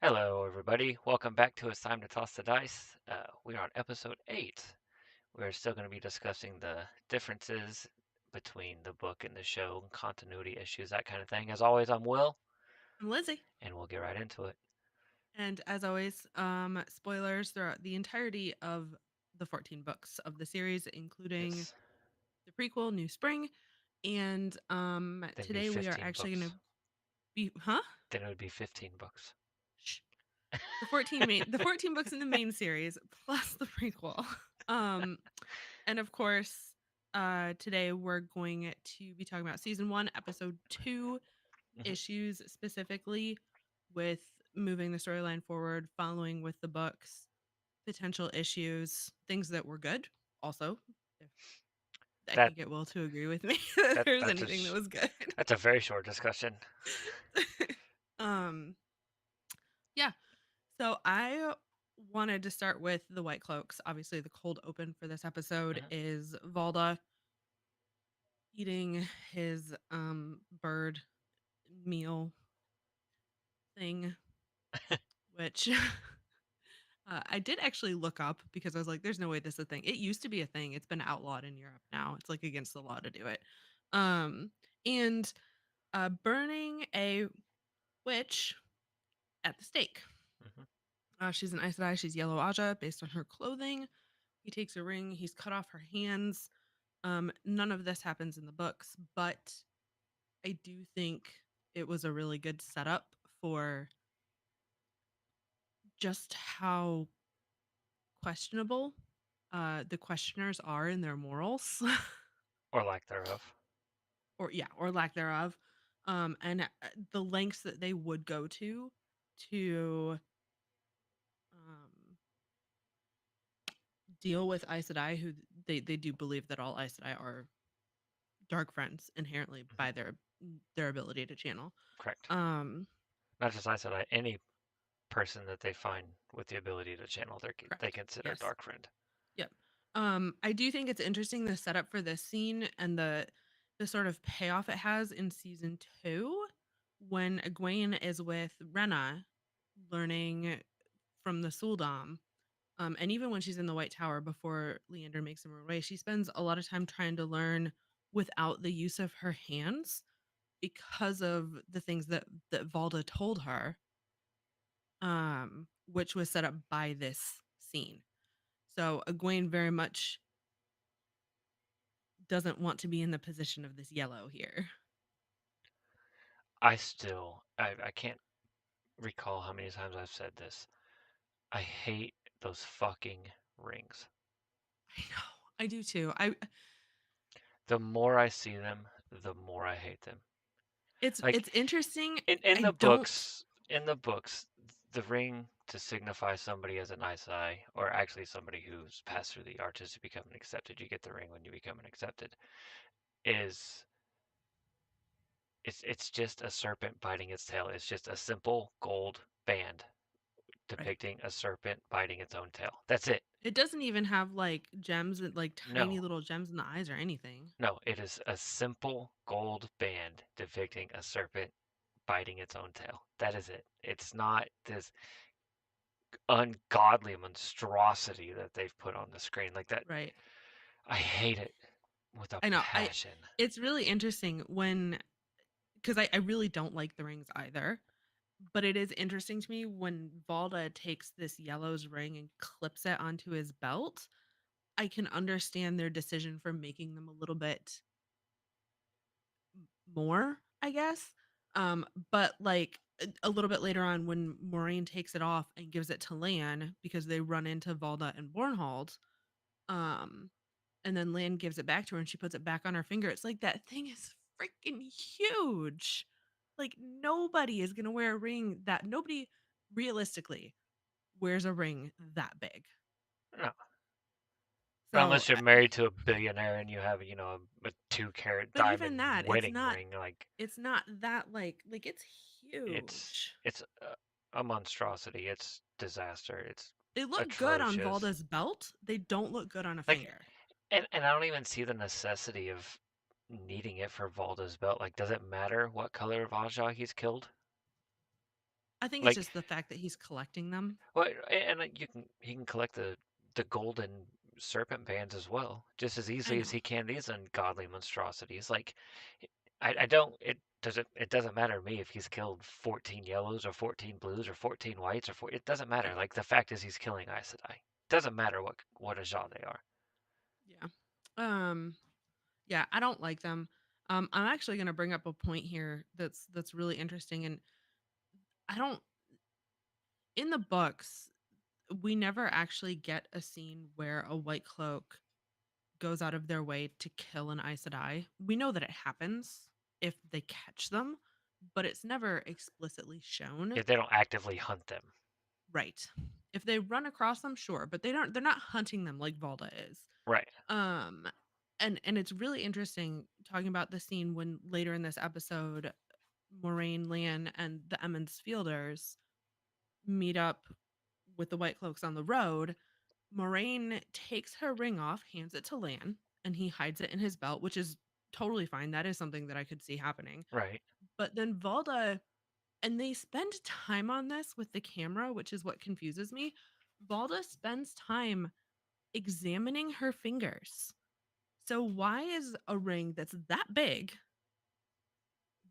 Hello, everybody. Welcome back to It's Time to Toss the Dice. We are on episode 8. We're still going to be discussing the differences between the book and the show, continuity issues, that kind of thing. As always, I'm Will, I'm Lizzie. and we'll get right into it. And as always, spoilers throughout the entirety of the 14 books of the series, including Yes. the prequel, New Spring. And Then be today we are 15 actually going books. to be, huh? Then it would be 15 books. Shh. The 14 books in the main series plus the prequel. Um, and of course, today we're going to be talking about season 1, episode 2 Mhm. issues specifically with moving the storyline forward, following with the books, potential issues, things that were good. Also, if I That can get Will to agree with me that that there's that's a anything that was good. that's a very short discussion. um, yeah. So I wanted to start with the White Cloaks. Obviously, the cold open for this episode Mhm. is Valda eating his bird meal thing, which I did actually look up because I was like, there's no way this is a thing. It used to be a thing. It's been outlawed in Europe now. It's like against the law to do it. Um, and burning a witch at the stake. Mhm. She's an Aes Sedai. She's Yellow Aja based on her clothing. He takes a ring. He's cut off her hands. None of this happens in the books, but I do think it was a really good setup for just how questionable the questioners are in their morals. Or lack thereof. Or yeah, or lack thereof. And the lengths that they would go to um deal with Aes Sedai, who they do believe that all Aes Sedai are dark friends inherently Mhm. by their ability to channel. Correct. Um, Not just Isolite, any person that they find with the ability to channel, they Correct. consider Yes. dark friend. Yep. I do think it's interesting the setup for this scene and the sort of payoff it has in season 2 when Egwene is with Rena learning from the Suldam. And even when she's in the White Tower before Leander makes him away, she spends a lot of time trying to learn without the use of her hands because of the things that Valda told her, which was set up by this scene. So Egwene very much doesn't want to be in the position of this yellow here. I can't recall how many times I've said this. I hate those fucking rings. I know. I do too. I The more I see them, the more I hate them. Like it's interesting. in I the don't books, the ring to signify somebody as a nice eye, or actually somebody who's passed through the arches to become an accepted. You get the ring when you become an accepted. Is it's just a serpent biting its tail. It's just a simple gold band right. depicting a serpent biting its own tail. That's it. It doesn't even have like gems and like tiny No, little gems in the eyes or anything. no, it is a simple gold band depicting a serpent biting its own tail. That is it. It's not this ungodly monstrosity that they've put on the screen like that. Right. I hate it with a I know. I passion. It's really interesting when because I really don't like the rings either. But it is interesting to me when Valda takes this yellow's ring and clips it onto his belt. I can understand their decision for making them a little bit more, I guess. But like a little bit later on, when Moraine takes it off and gives it to Lan because they run into Valda and Bornhold, um, and then Lan gives it back to her and she puts it back on her finger. It's like that thing is freaking huge. Like nobody is gonna wear a ring that nobody realistically wears a ring that big. No, So, unless you're married to a billionaire and you have, a 2 carat but even diamond that, wedding ring, like it's not that like it's it's huge. it's a monstrosity. It's disaster. It's They look good on atrocious. Valda's belt. They don't look good on a Like, finger. and I don't even see the necessity of needing it for Valda's belt. Like, does it matter what color of Aja he's killed? I think it's Like, just the fact that he's collecting them. well, and you can he can collect the golden serpent bands as well, just as I easily as know. he can these ungodly monstrosities. Like, I don't it doesn't matter to me if he's killed 14 yellows or 14 blues or 14 whites it doesn't matter. Right. Like the fact is he's killing Aes Sedai. Doesn't matter what Ajah they are. Yeah. Um yeah, I don't like them. I'm actually going to bring up a point here that's really interesting, and I don't in the books we never actually get a scene where a white cloak goes out of their way to kill an Aes Sedai. We know that it happens if they catch them, but it's never explicitly shown. If they don't actively hunt them. Right. If they run across them, sure, but they're not hunting them like Valda is. Right. Um and it's really interesting talking about the scene when later in this episode Moraine, Lan, and the Emmons Fielders meet up with the White Cloaks on the road. Moraine takes her ring off, hands it to Lan, and he hides it in his belt, which is totally fine. That is something that I could see happening. Right. But then Valda, and they spend time on this with the camera, which is what confuses me. Valda spends time examining her fingers. So why is a ring that's that big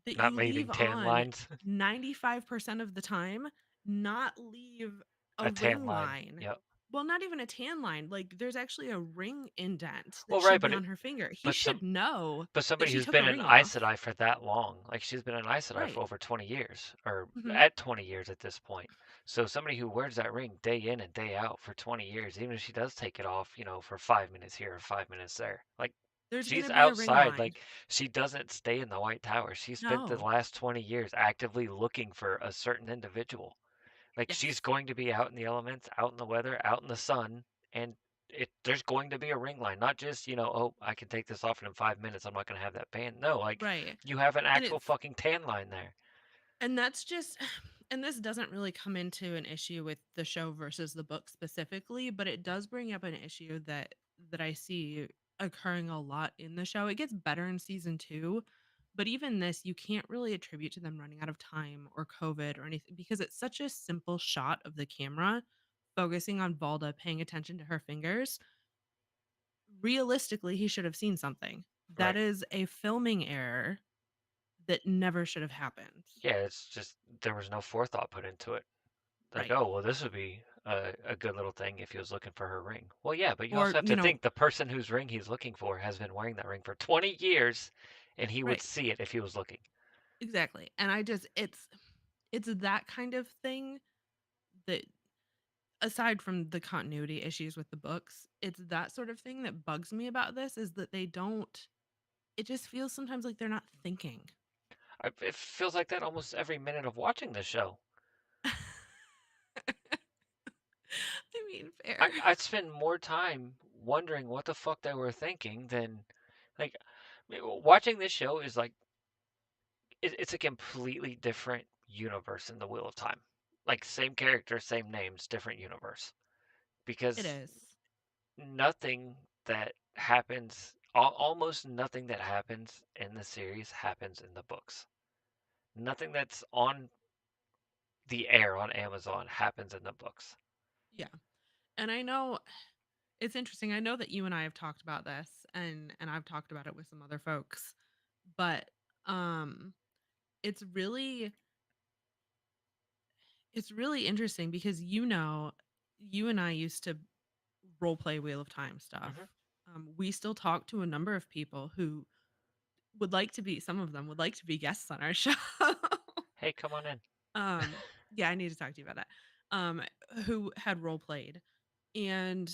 that Not you leaving leave tan on lines. 95% of the time not leave a A tan ring line. line? Yep. Well, not even a tan line. Like there's actually a ring indent that Well, right, should be on her finger. He but some should know but that somebody she who's took been a an ring Aes off. Sedai for that long, like she's been an Aes Sedai for Right. over 20 years, or Hmm. at 20 years at this point. So somebody who wears that ring day in and day out for 20 years, even if she does take it off, for 5 minutes here or 5 minutes there, like There's going she's to be a ring outside, line. like she doesn't stay in the White Tower. She spent the No. last 20 years actively looking for a certain individual. Like she's Yes. going to be out in the elements, out in the weather, out in the sun, and there's going to be a ring line. Not just, oh, I can take this off in 5 minutes. I'm not going to have that band. No, like Right. you have an And actual it's fucking tan line there. and that's just and this doesn't really come into an issue with the show versus the book specifically, but it does bring up an issue that I see occurring a lot in the show. It gets better in season 2, but even this you can't really attribute to them running out of time or COVID or anything because it's such a simple shot of the camera focusing on Valda paying attention to her fingers. Realistically, he should have seen something. That Right. is a filming error that never should have happened. Yeah, it's just there was no forethought put into it. Like, Right. oh, well, this would be a good little thing if he was looking for her ring. Well, yeah, but you Or, also have to think the person whose ring he's looking for has been wearing that ring for 20 years, and he would right. see it if he was looking. Exactly. And I just it's that kind of thing that aside from the continuity issues with the books, it's that sort of thing that bugs me about this is that they don't it just feels sometimes like they're not thinking. It feels like that almost every minute of watching this show. I mean, I fair. I spend more time wondering what the fuck they were thinking than like watching this show is like it's a completely different universe in the Wheel of Time. Like same character, same names, different universe. It Because is. nothing that almost nothing that happens in the series happens in the books. Nothing that's on the air on Amazon happens in the books. Yeah. And I know it's interesting. I know that you and I have talked about this and I've talked about it with some other folks, but um it's really it's really interesting because you and I used to role play Wheel of Time stuff. Hmm. We still talk to a number of people who would like to be some of them would like to be guests on our show. Hey, come on in. um yeah, I need to talk to you about that. Um who had role played, and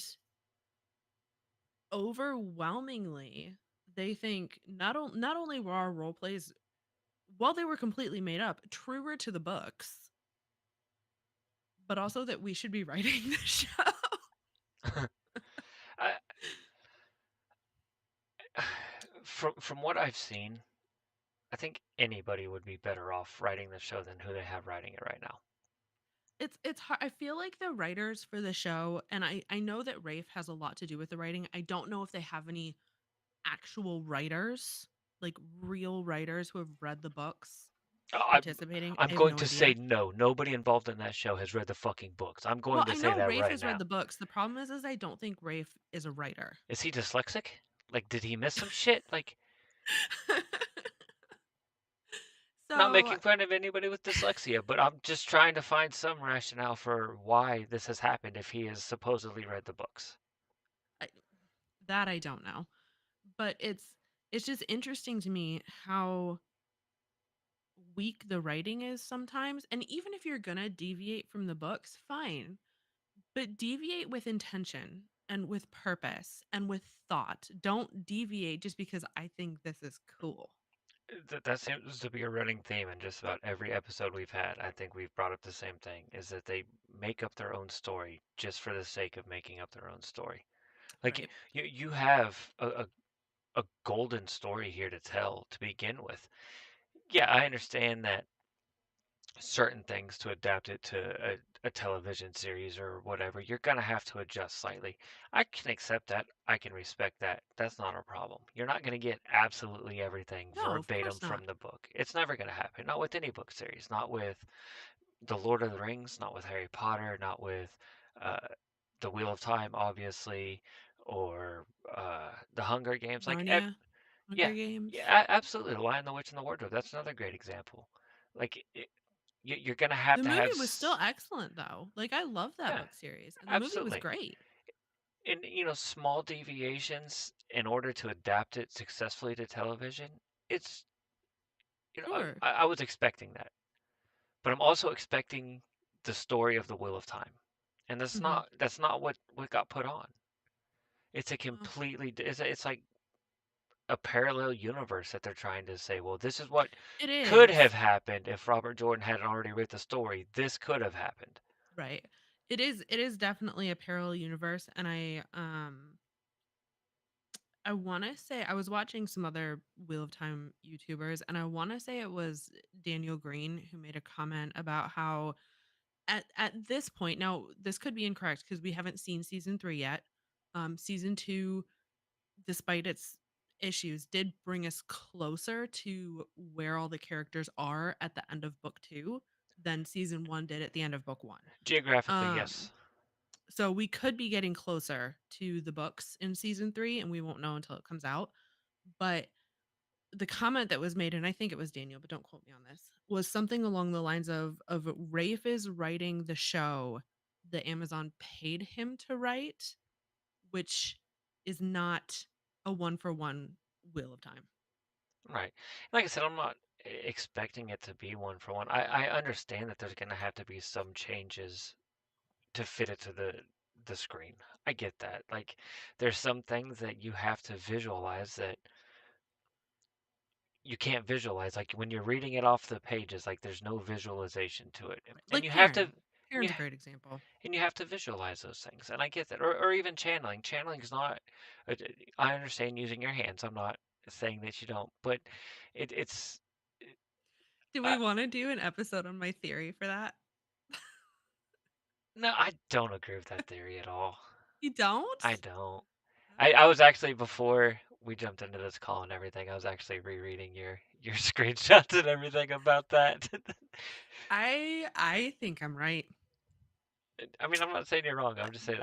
overwhelmingly they think not only were our role plays, while they were completely made up, truer to the books, but also that we should be writing the show. I, from what I've seen, I think anybody would be better off writing the show than who they have writing it right now. It's hard. I feel like the writers for the show, and I know that Rafe has a lot to do with the writing. I don't know if they have any actual writers, like real writers who have read the books. I participating? I'm I have going no to say idea. no. Nobody involved in that show has read the fucking books. I'm Well, going to I say know that Rafe right has read now. the books. The problem is I don't think Rafe is a writer. Is he dyslexic? Like, did he miss some shit? Like, not So making fun of anybody with dyslexia, but I'm just trying to find some rationale for why this has happened if he has supposedly read the books. I, that I don't know. But it's just interesting to me how weak the writing is sometimes. And even if you're gonna deviate from the books, fine. But deviate with intention and with purpose and with thought. Don't deviate just because I think this is cool. That seems to be a running theme in just about every episode we've had. I think we've brought up the same thing, is that they make up their own story just for the sake of making up their own story. Like, Right. you have a golden story here to tell to begin with. Yeah, I understand that certain things to adapt it to a television series or whatever, you're going to have to adjust slightly. I can accept that. I can respect that. That's not a problem. You're not going to get absolutely everything No, of verbatim course from not. the book. It's never going to happen. Not with any book series. Not with The Lord of the Rings, not with Harry Potter, not with uh, The Wheel of Time, obviously, or The Hunger Games. Like, Narnia, yeah, Hunger Games. yeah, absolutely. The Lion, the Witch, and the Wardrobe. That's another great example. Like, you're gonna have The to movie was still excellent though. Like I love that yeah, book series and the movie was absolutely. great. And small deviations in order to adapt it successfully to television. It's Sure. I was expecting that, but I'm also expecting the story of the Wheel of Time, and Mhm. that's not what got put on. It's a Well, completely it's like a parallel universe that they're trying to say. Well, this is what it could have is. happened if Robert Jordan hadn't already written the story. This could have happened. Right. It is definitely a parallel universe and I want to say I was watching some other Wheel of Time YouTubers and I want to say it was Daniel Green who made a comment about how at this point now this could be incorrect because we haven't seen season 3 yet. Season 2 despite its issues did bring us closer to where all the characters are at the end of book 2 than season 1 did at the end of book 1. Geographically, Um yes. so we could be getting closer to the books in season 3 and we won't know until it comes out. But the comment that was made, and I think it was Daniel, but don't quote me on this, was something along the lines of Rafe is writing the show that Amazon paid him to write, which is not a one for one Wheel of Time. Right. Like I said, I'm not expecting it to be one for one. I understand that there's going to have to be some changes to fit it to the screen. I get that. Like, there's some things that you have to visualize that you can't visualize. Like when you're reading it off the pages, like there's no visualization to it, and Like you have to. Perrin. And you, Perrin's a great example. and you have to visualize those things, and I get that. Or even channeling. Channeling is not. uh, I understand using your hands. I'm not saying that you don't, but it's. Do we want to do an episode on my theory for that? No, I don't agree with that theory at all. You don't? I don't. I was Okay. actually before we jumped into this call and everything, I was actually rereading your screenshots and everything about that. I think I'm right. I mean, I'm not saying you're wrong. I'm just saying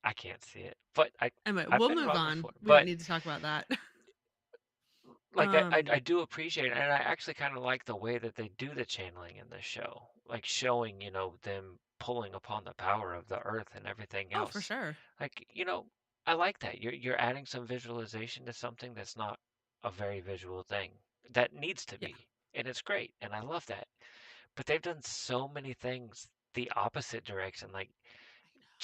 I can't see it, but Anyway, I've we'll been move wrong on. before. We don't But need to talk about that. like I um, do appreciate it, and I actually kind of like the way that they do the channeling in this show, like showing them pulling upon the power of the earth and everything oh, for else. sure. Like I like that you're adding some visualization to something that's not a very visual thing that needs to Yeah, be, and it's great, and I love that. But they've done so many things the opposite direction, like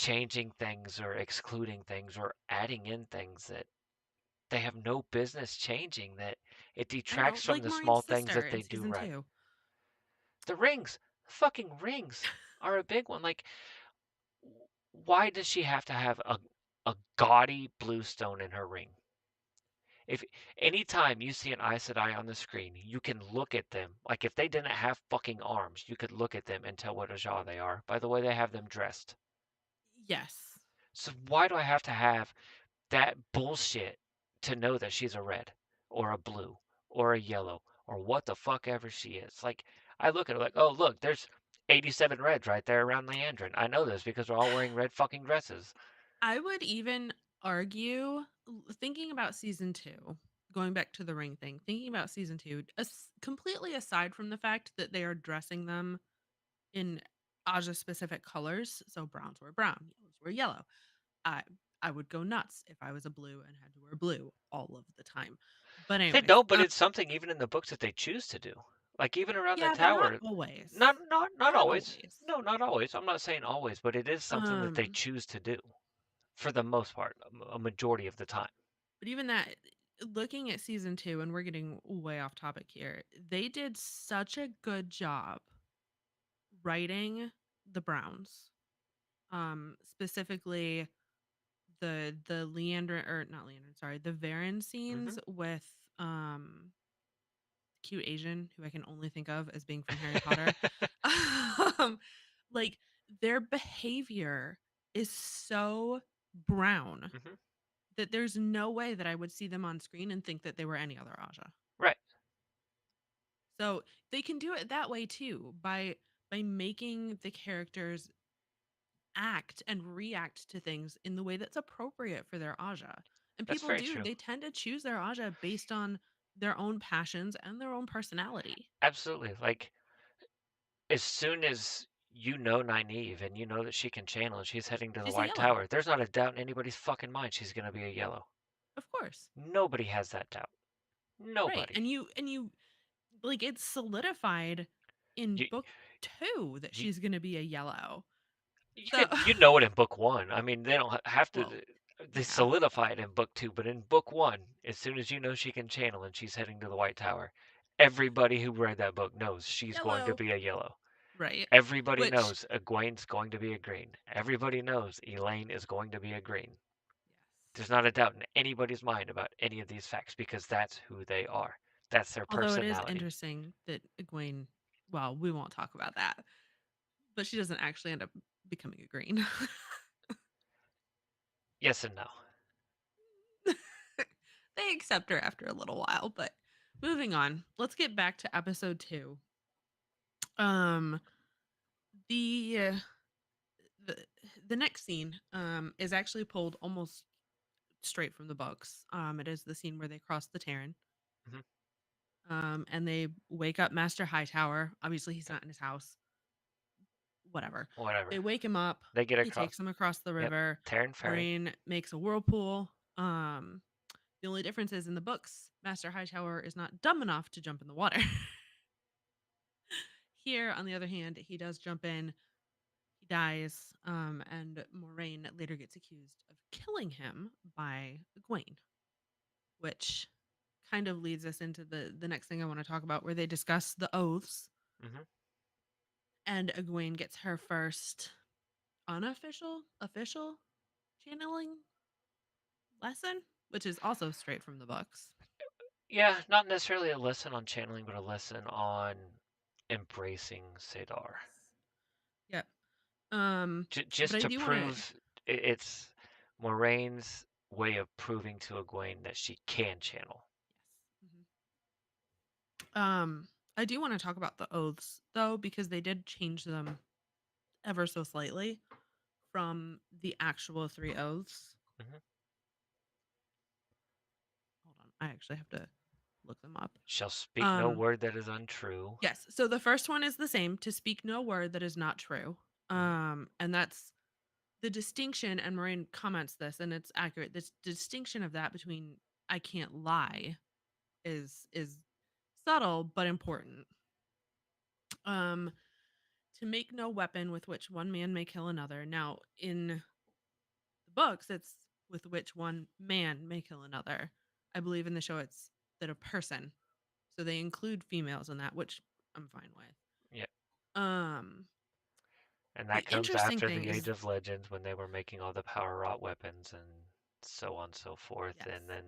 I know. changing things or excluding things or adding in things that they have no business changing, that it I know. detracts from Like the Maureen's small things sister that in they do season right. 2. The rings, fucking rings are a big one. Like, why does she have to have a gaudy blue stone in her ring? If anytime you see an Aes Sedai on the screen, you can look at them. Like if they didn't have fucking arms, you could look at them and tell what Ajah they are by the way they have them dressed. Yes. So why do I have to have that bullshit to know that she's a red or a blue or a yellow or what the fuck ever she is. Like, I look at it like, oh, look, there's 87 reds right there around Leandrin. I know this because they're all wearing red fucking dresses. I would even argue, thinking about season two, going back to the ring thing, thinking about season two, completely aside from the fact that they are dressing them in Aja specific colors. So browns were brown, yellows were yellow. I I would go nuts if I was a blue and had to wear blue all of the time. But They anyways, don't, but it's something even in the books that they choose to do. Like even around the yeah, but not tower. always. Not Not always. always. No, not always. I'm not saying always, but it is something that they Um, choose to do for the most part, a majority of the time. but even that, looking at season two, and we're getting way off topic here, they did such a good job writing the Browns. Specifically the Leander, or not Leander, sorry, the Varen Hmm. scenes with cute Asian who I can only think of as being from Harry Potter. um, like their behavior is so brown Hmm. that there's no way that I would see them on screen and think that they were any other Aja. Right. So they can do it that way too by making the characters act and react to things in the way that's appropriate for their Aja. And That's people very do, true. they tend to choose their Aja based on their own passions and their own personality. Absolutely. Like as soon as you know Nynaeve and you know that she can channel and she's heading to the She's a White yellow, Tower, there's not a doubt in anybody's fucking mind she's gonna be a yellow. of course. Nobody has that doubt. Right. Nobody. And you like it's solidified in You book 2 that you she's going to be a yellow. you So could you know it in book one. I mean, they don't have to. well, They yeah. solidify it in book two, but in book one, as soon as you know she can channel and she's heading to the White Tower, everybody who read that book knows she's going to Yellow. be a yellow. Right. Everybody Which knows Egwene's going to be a green. Everybody knows Elaine is going to be a green. yes. There's not a doubt in anybody's mind about any of these facts because that's who they are. That's their Although it is personality. interesting that Egwene, well, we won't talk about that, but she doesn't actually end up becoming a green. Yes and no. They accept her after a little while, but moving on. Let's get back to episode 2. Um the uh, the the next scene is actually pulled almost straight from the books. It is the scene where they cross the Terran. Hmm. And they wake up Master Hightower. Obviously, he's Yep. not in his house. Whatever. Whatever. They wake him up. They get He across. takes them across the Yep. river. Terran Ferry. Moraine makes a whirlpool. The only difference is in the books, Master Hightower is not dumb enough to jump in the water. Here, on the other hand, he does jump in. He dies, and Moraine later gets accused of killing him by Egwene, which kind of leads us into the next thing I want to talk about, where they discuss the oaths, Hmm. and Egwene gets her first unofficial official channeling lesson, which is also straight from the books. Yeah, not necessarily a lesson on channeling, but a lesson on embracing Sadar. Yep. Um, but Just I to do want to. prove it's Moraine's way of proving to Egwene that she can channel. Yes. I do want to talk about the oaths though, because they did change them ever so slightly from the actual 3 oaths. Hmm. Hold on, I actually have to look them up. Shall speak no Um, word that is untrue. yes. So the first one is the same: to speak no word that is not true. Hmm. And that's the distinction. And Moraine comments this, and it's accurate. This distinction of that between I can't lie is subtle but important. Um, to make no weapon with which one man may kill another. Now, in the books, it's with which one man may kill another. I believe in the show it's that a person. So they include females in that, which I'm fine with. Yeah. Um, And the that comes interesting after thing the Age is of Legends when they were making all the power wrought weapons and so on and so forth, yes. and then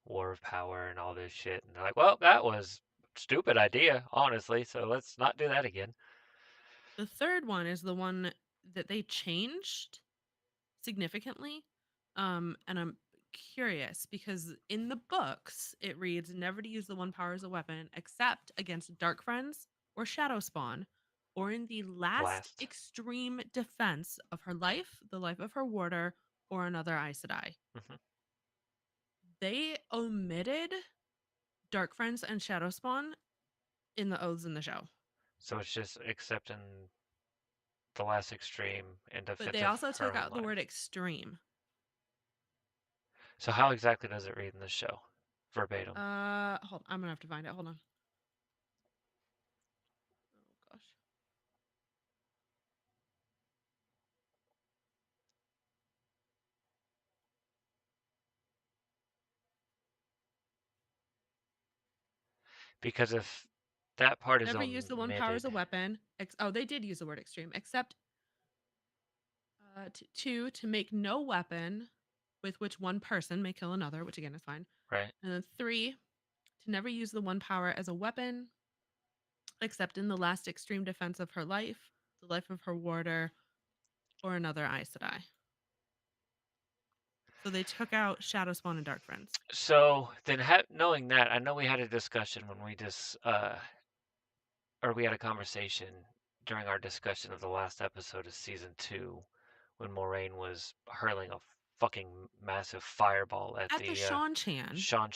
War of Power and all this shit. And they're like, well, that was stupid idea, honestly, so let's not do that again. The third one is the one that they changed significantly. And I'm curious because in the books it reads never to use the one power as a weapon except against dark friends or shadow spawn or in the last Last. extreme defense of her life, the life of her warder, or another Aes Sedai. Hmm. They omitted dark friends and shadow spawn in the oaths in the show. So it's just accepting the last extreme in But defense they of also her took own out the word life. extreme. So how exactly does it read in the show? Verbatim. Hold I'm gonna have to find it. Hold on. Oh gosh. Because if that part is Never use the one power as a omitted, weapon. Oh, they did use the word extreme. Except two, to make no weapon with which one person may kill another, which again is fine. right? And then three, to never use the one power as a weapon, except in the last extreme defense of her life, the life of her warder, or another Aes Sedai. So they took out Shadow Spawn and Dark Friends. So then, knowing that, I know we had a discussion when we just, or we had a conversation during our discussion of the last episode of season 2, when Moraine was hurling a fucking massive fireball at At the the Shan-Chan, Shan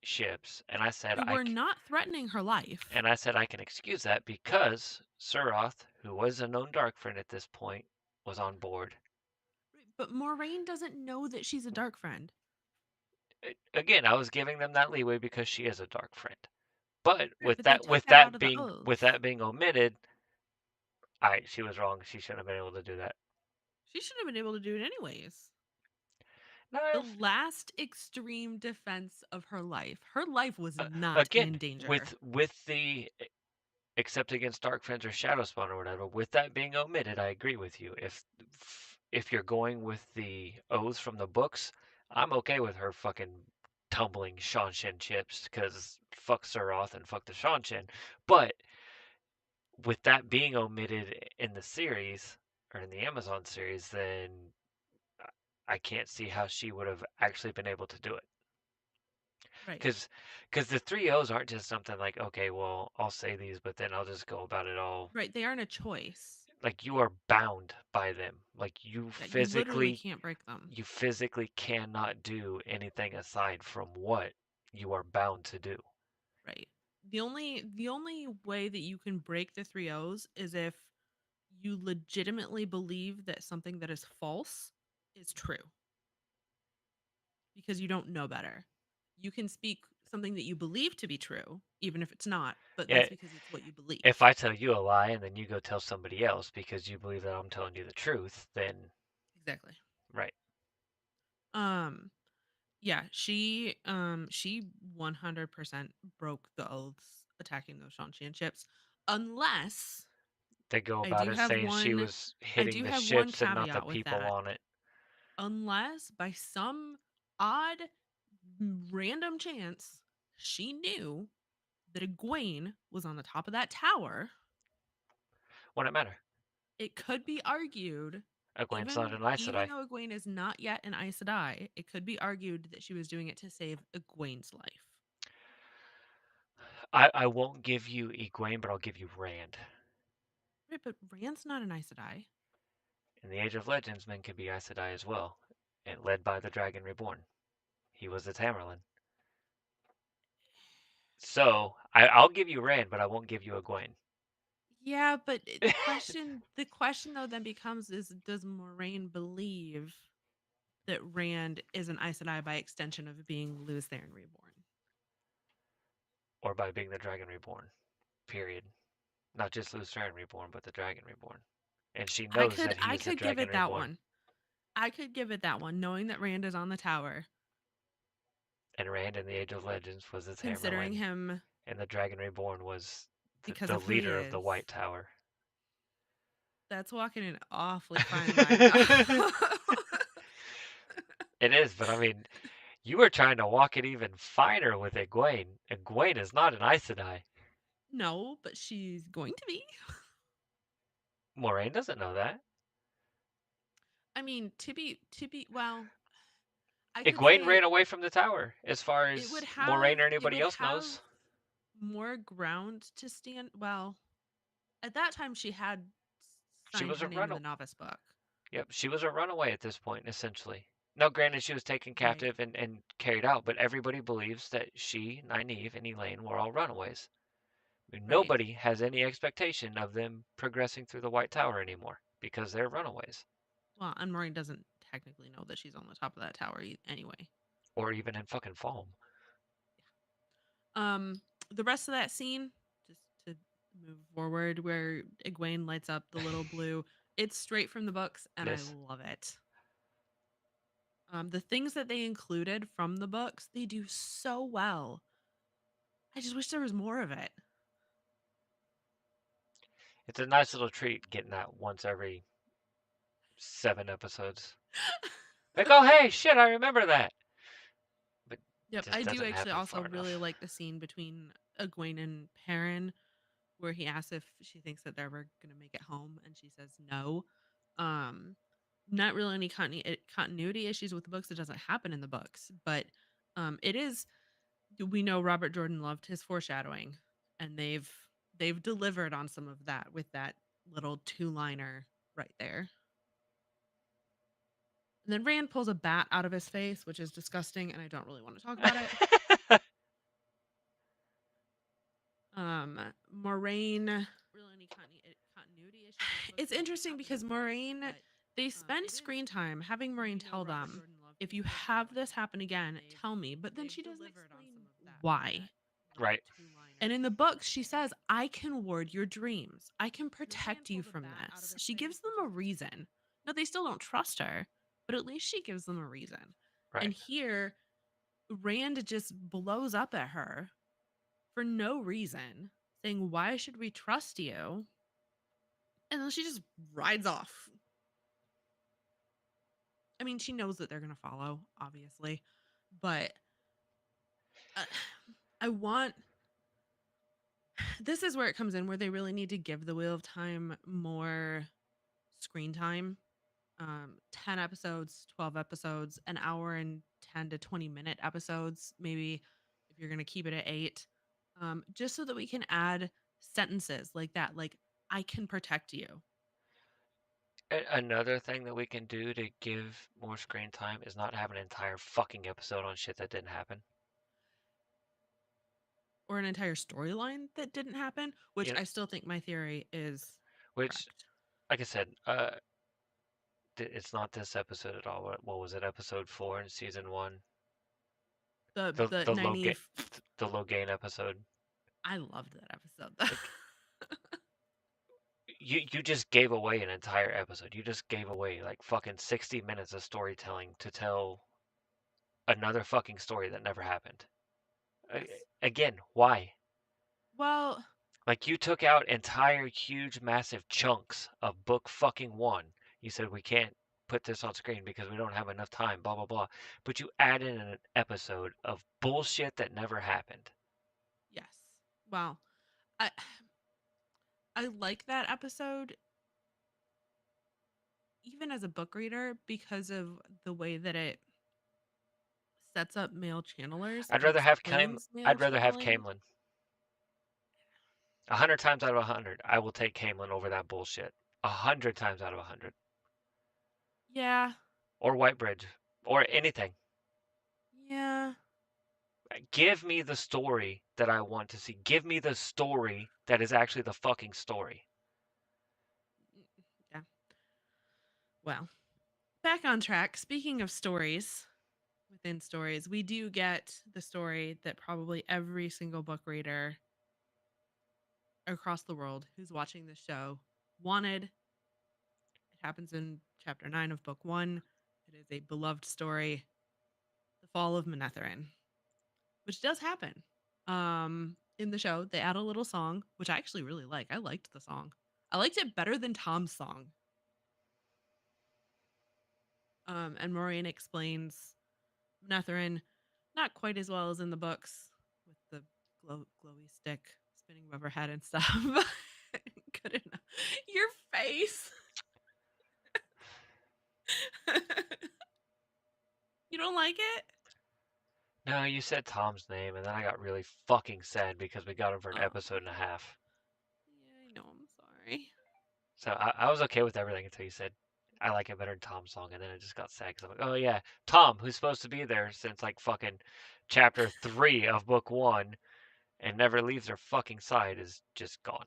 ships, and who were not threatening her life. I said I can excuse that because Suroth, who was a known dark friend at this point, was on board. But Moraine doesn't know that she's a Dark Friend. Again, I was giving them that leeway because she is a dark friend. But Right, but they took that out of the with oaths. that being omitted, she was wrong. She shouldn't have been able to do that. She should have been able to do it anyways. The No, last extreme defense of her life. Her life was not again, in danger. with the except against dark friends or shadow spawn or whatever. With that being omitted, I agree with you. If you're going with the oaths from the books, I'm okay with her fucking tumbling Shanshin chips because fuck Suroth and fuck the Shanshin. But with that being omitted in the series or in the Amazon series, then I can't see how she would have actually been able to do it. Right. Because the three O's aren't just something like, okay, well, I'll say these, but then I'll just go about it all. Right. They aren't a choice. Like you are bound by them. Like Yeah, you literally can't break them. you physically cannot do anything aside from what you are bound to do. Right. The only way that you can break the three O's is if you legitimately believe that something that is false is true because you don't know better. You can speak something that you believe to be true, even if it's not, but Yeah, that's because it's what you believe. if I tell you a lie and then you go tell somebody else because you believe that I'm telling you the truth, then Exactly. right. Um she 100% broke the oaths attacking those Shan ships unless They go I about do it have saying she one was I hitting do the have one ships and not the caveat with people that. on it. Unless by some odd random chance she knew that Egwene was on the top of that tower, Wouldn't matter. it could be argued Egwene's not even an Aes even Sedai. though Egwene is not yet an Aes Sedai, it could be argued that she was doing it to save Egwene's life. I won't give you Egwene, but I'll give you Rand. Right, but Rand's not an Aes Sedai. In the Age of Legends, men can be Aes Sedai as well, and led by the Dragon Reborn. He was a Tamerlane. So I'll give you Rand, but I won't give you Egwene. Yeah, but the question though then becomes is does Moraine believe that Rand is an Aes Sedai by extension of being Lews Therin reborn? Or by being the Dragon Reborn. Period. Not just Lucerne Reborn, but the Dragon Reborn. And she I knows could that he I is the could give Dragon it that Reborn. one. I could give it that one, knowing that Rand is on the tower, And Rand in the Age of Legends was a considering Tamerlane, him and the Dragon Reborn was because the of who he leader of the is. White Tower. That's walking an awfully fine line, though. It is, but I mean, you were trying to walk it even finer with Egwene. Egwene is not an Aes Sedai. No, but she's going to be. Moraine doesn't know that. I mean, to be well, I could Egwene say ran away from the tower, as far as Moraine or it anybody would else have knows. more ground to stand. Well, at that time she had She signed was her a name in runaway. the novice book. Yep, she was a runaway at this point, essentially. Now, granted, she was taken Right. captive and carried out, but everybody believes that she, Nynaeve, and Elaine were all runaways. I mean, Right. nobody has any expectation of them progressing through the White Tower anymore because they're runaways, Well, and Maureen doesn't technically know that she's on the top of that tower anyway. or even in fucking Falm. The rest of that scene, just to move forward, where Egwene lights up the little blue, it's straight from the books, and I Yes, love it. The things that they included from the books, they do so well. I just wish there was more of it. it's a nice little treat getting that once every 7 episodes. Like, oh hey, shit, I remember that. But Yep, just I do doesn't actually happen also far really enough. like the scene between Egwene and Perrin, where he asks if she thinks that they're ever gonna make it home, and she says no. Um, Not really any continuity issues with the books. It doesn't happen in the books, but it is. We know Robert Jordan loved his foreshadowing, and they've delivered on some of that with that little two-liner right there. And then Rand pulls a bat out of his face, which is disgusting, and I don't really want to talk about it. Moraine, really any continuity issues. It's interesting because Moraine, they spend screen time having Moraine tell them, if you have this happen again, tell me. But then she doesn't explain why. Right. And in the books, she says, I can ward your dreams. I can protect you from this. She gives them a reason. No, they still don't trust her, but at least she gives them a reason. Right. And here, Rand just blows up at her for no reason, saying, why should we trust you? And then she just rides off. I mean, she knows that they're going to follow, obviously, but uh, I want. This is where it comes in, where they really need to give the Wheel of Time more screen time. 10 episodes, 12 episodes, an hour and 10 to 20-minute episodes, maybe if you're going to keep it at 8, just so that we can add sentences like that, like, I can protect you. Another thing that we can do to give more screen time is not have an entire fucking episode on shit that didn't happen. Or an entire storyline that didn't happen, which You know, I still think my theory is which, correct. like I said, it's not this episode at all. What was it? Episode 4 in season 1. The The Logain, Nynaeve, the Logain episode. I loved that episode. Like, you just gave away an entire episode. You just gave away like fucking 60 minutes of storytelling to tell another fucking story that never happened. Yes. Again, why? Well, Like you took out entire huge massive chunks of book fucking 1. You said we can't put this on screen because we don't have enough time, blah blah blah. But you added in an episode of bullshit that never happened. yes. Well, I I like that episode even as a book reader because of the way that it sets up male channelers I'd and rather have Cam explains male I'd rather have channeling. Camelin. 100 times out of 100, I will take Camelin over that bullshit. 100 times out of 100. Yeah. Or Whitebridge. Or anything. Yeah. Give me the story that I want to see. Give me the story that is actually the fucking story. Yeah. Well, back on track. Speaking of stories, within stories, we do get the story that probably every single book reader across the world who's watching this show wanted. It happens in chapter 9 of book 1. It is a beloved story, The Fall of Manetheren, which does happen. In the show, they add a little song, which I actually really like. I liked the song. I liked it better than Tom's song. And Maureen explains Manetheren not quite as well as in the books with the glowy stick spinning above her head and stuff. Good enough. Your face. don't like it? No, you said Tom's name, and then I got really fucking sad because we got him for an Oh, episode and a half. yeah, I know. I'm sorry. So I was okay with everything until you said I like it better than Tom's song, and then it just got sad because I'm like, oh yeah, Tom, who's supposed to be there since like fucking chapter 3 of book 1 and never leaves their fucking side, is just gone.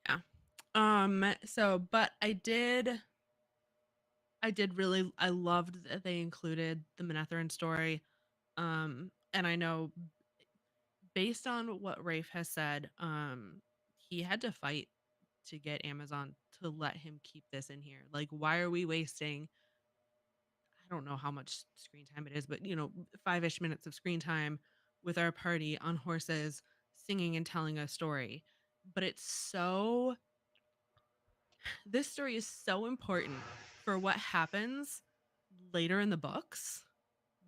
Yeah. But I did really I loved that they included the Manetheren story. And I know based on what Rafe has said, he had to fight to get Amazon to let him keep this in here. Like, why are we wasting, I don't know how much screen time it is, but 5-ish minutes of screen time with our party on horses singing and telling a story. But this story is so important for what happens later in the books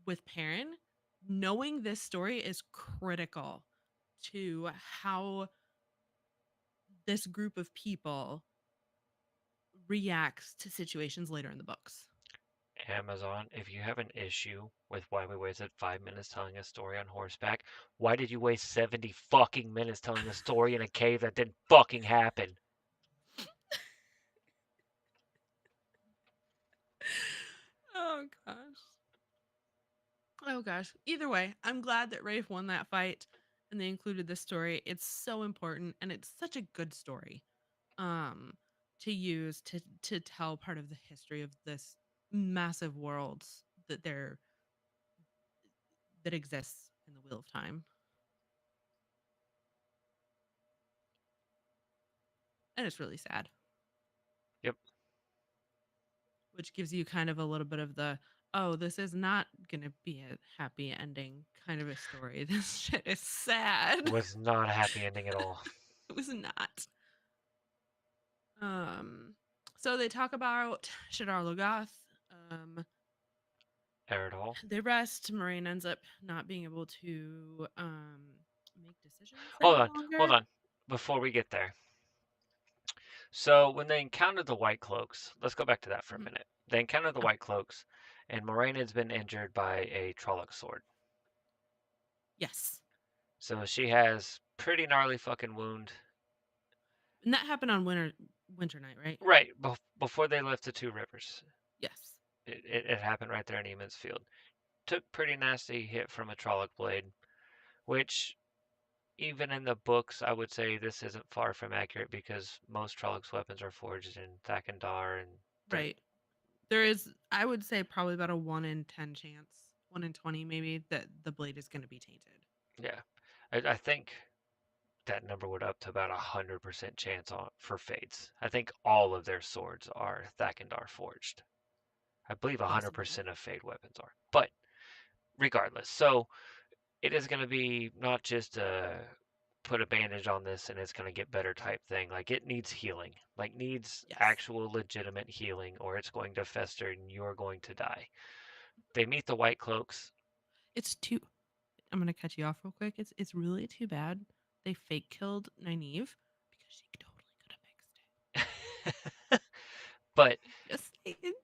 with Perrin. Knowing this story is critical to how this group of people reacts to situations later in the books. Amazon, if you have an issue with why we wasted 5 minutes telling a story on horseback, why did you waste 70 fucking minutes telling a story in a cave that didn't fucking happen? Oh gosh. Oh gosh. Either way, I'm glad that Rafe won that fight and they included this story. It's so important and it's such a good story um to use to tell part of the history of this massive world that there that exists in the Wheel of Time. And it's really sad, Yep. which gives you kind of a little bit of the, oh, this is not going to be a happy ending kind of a story. This shit is sad. Was not a happy ending at all. It was not. Um, so they talk about Shadar Logoth. Um, At all. they rest. Moraine ends up not being able to make decisions Hold any on, hold longer. on. Before we get there. So when they encountered the White Cloaks, let's go back to that for a Mhm. minute. They encountered the Yeah. White Cloaks, and Moraine has been injured by a Trolloc sword. Yes. So she has pretty gnarly fucking wound. And that happened on Winter Night, right? Right, before they left the Two Rivers. Yes. It happened right there in Eamon's Field. Took pretty nasty hit from a Trolloc blade, which even in the books, I would say this isn't far from accurate because most Trollocs weapons are forged in Thakandar, and they're Right. There is, I would say, probably about a 1 in 10 chance, 1 in 20 maybe, that the blade is going to be tainted. yeah. I think that number would up to about 100% chance on for Fates. I think all of their swords are Thakandar forged. I believe Possibly. 100% of Fade weapons are. But regardless, so it is going to be not just a put a bandage on this and it's going to get better type thing. Like it needs healing, like needs Yes. actual legitimate healing, or it's going to fester and you're going to die. They meet the White Cloaks. It's too, I'm going to cut you off real quick. It's really too bad they fake killed Nynaeve because she totally could have fixed but it. Just saying.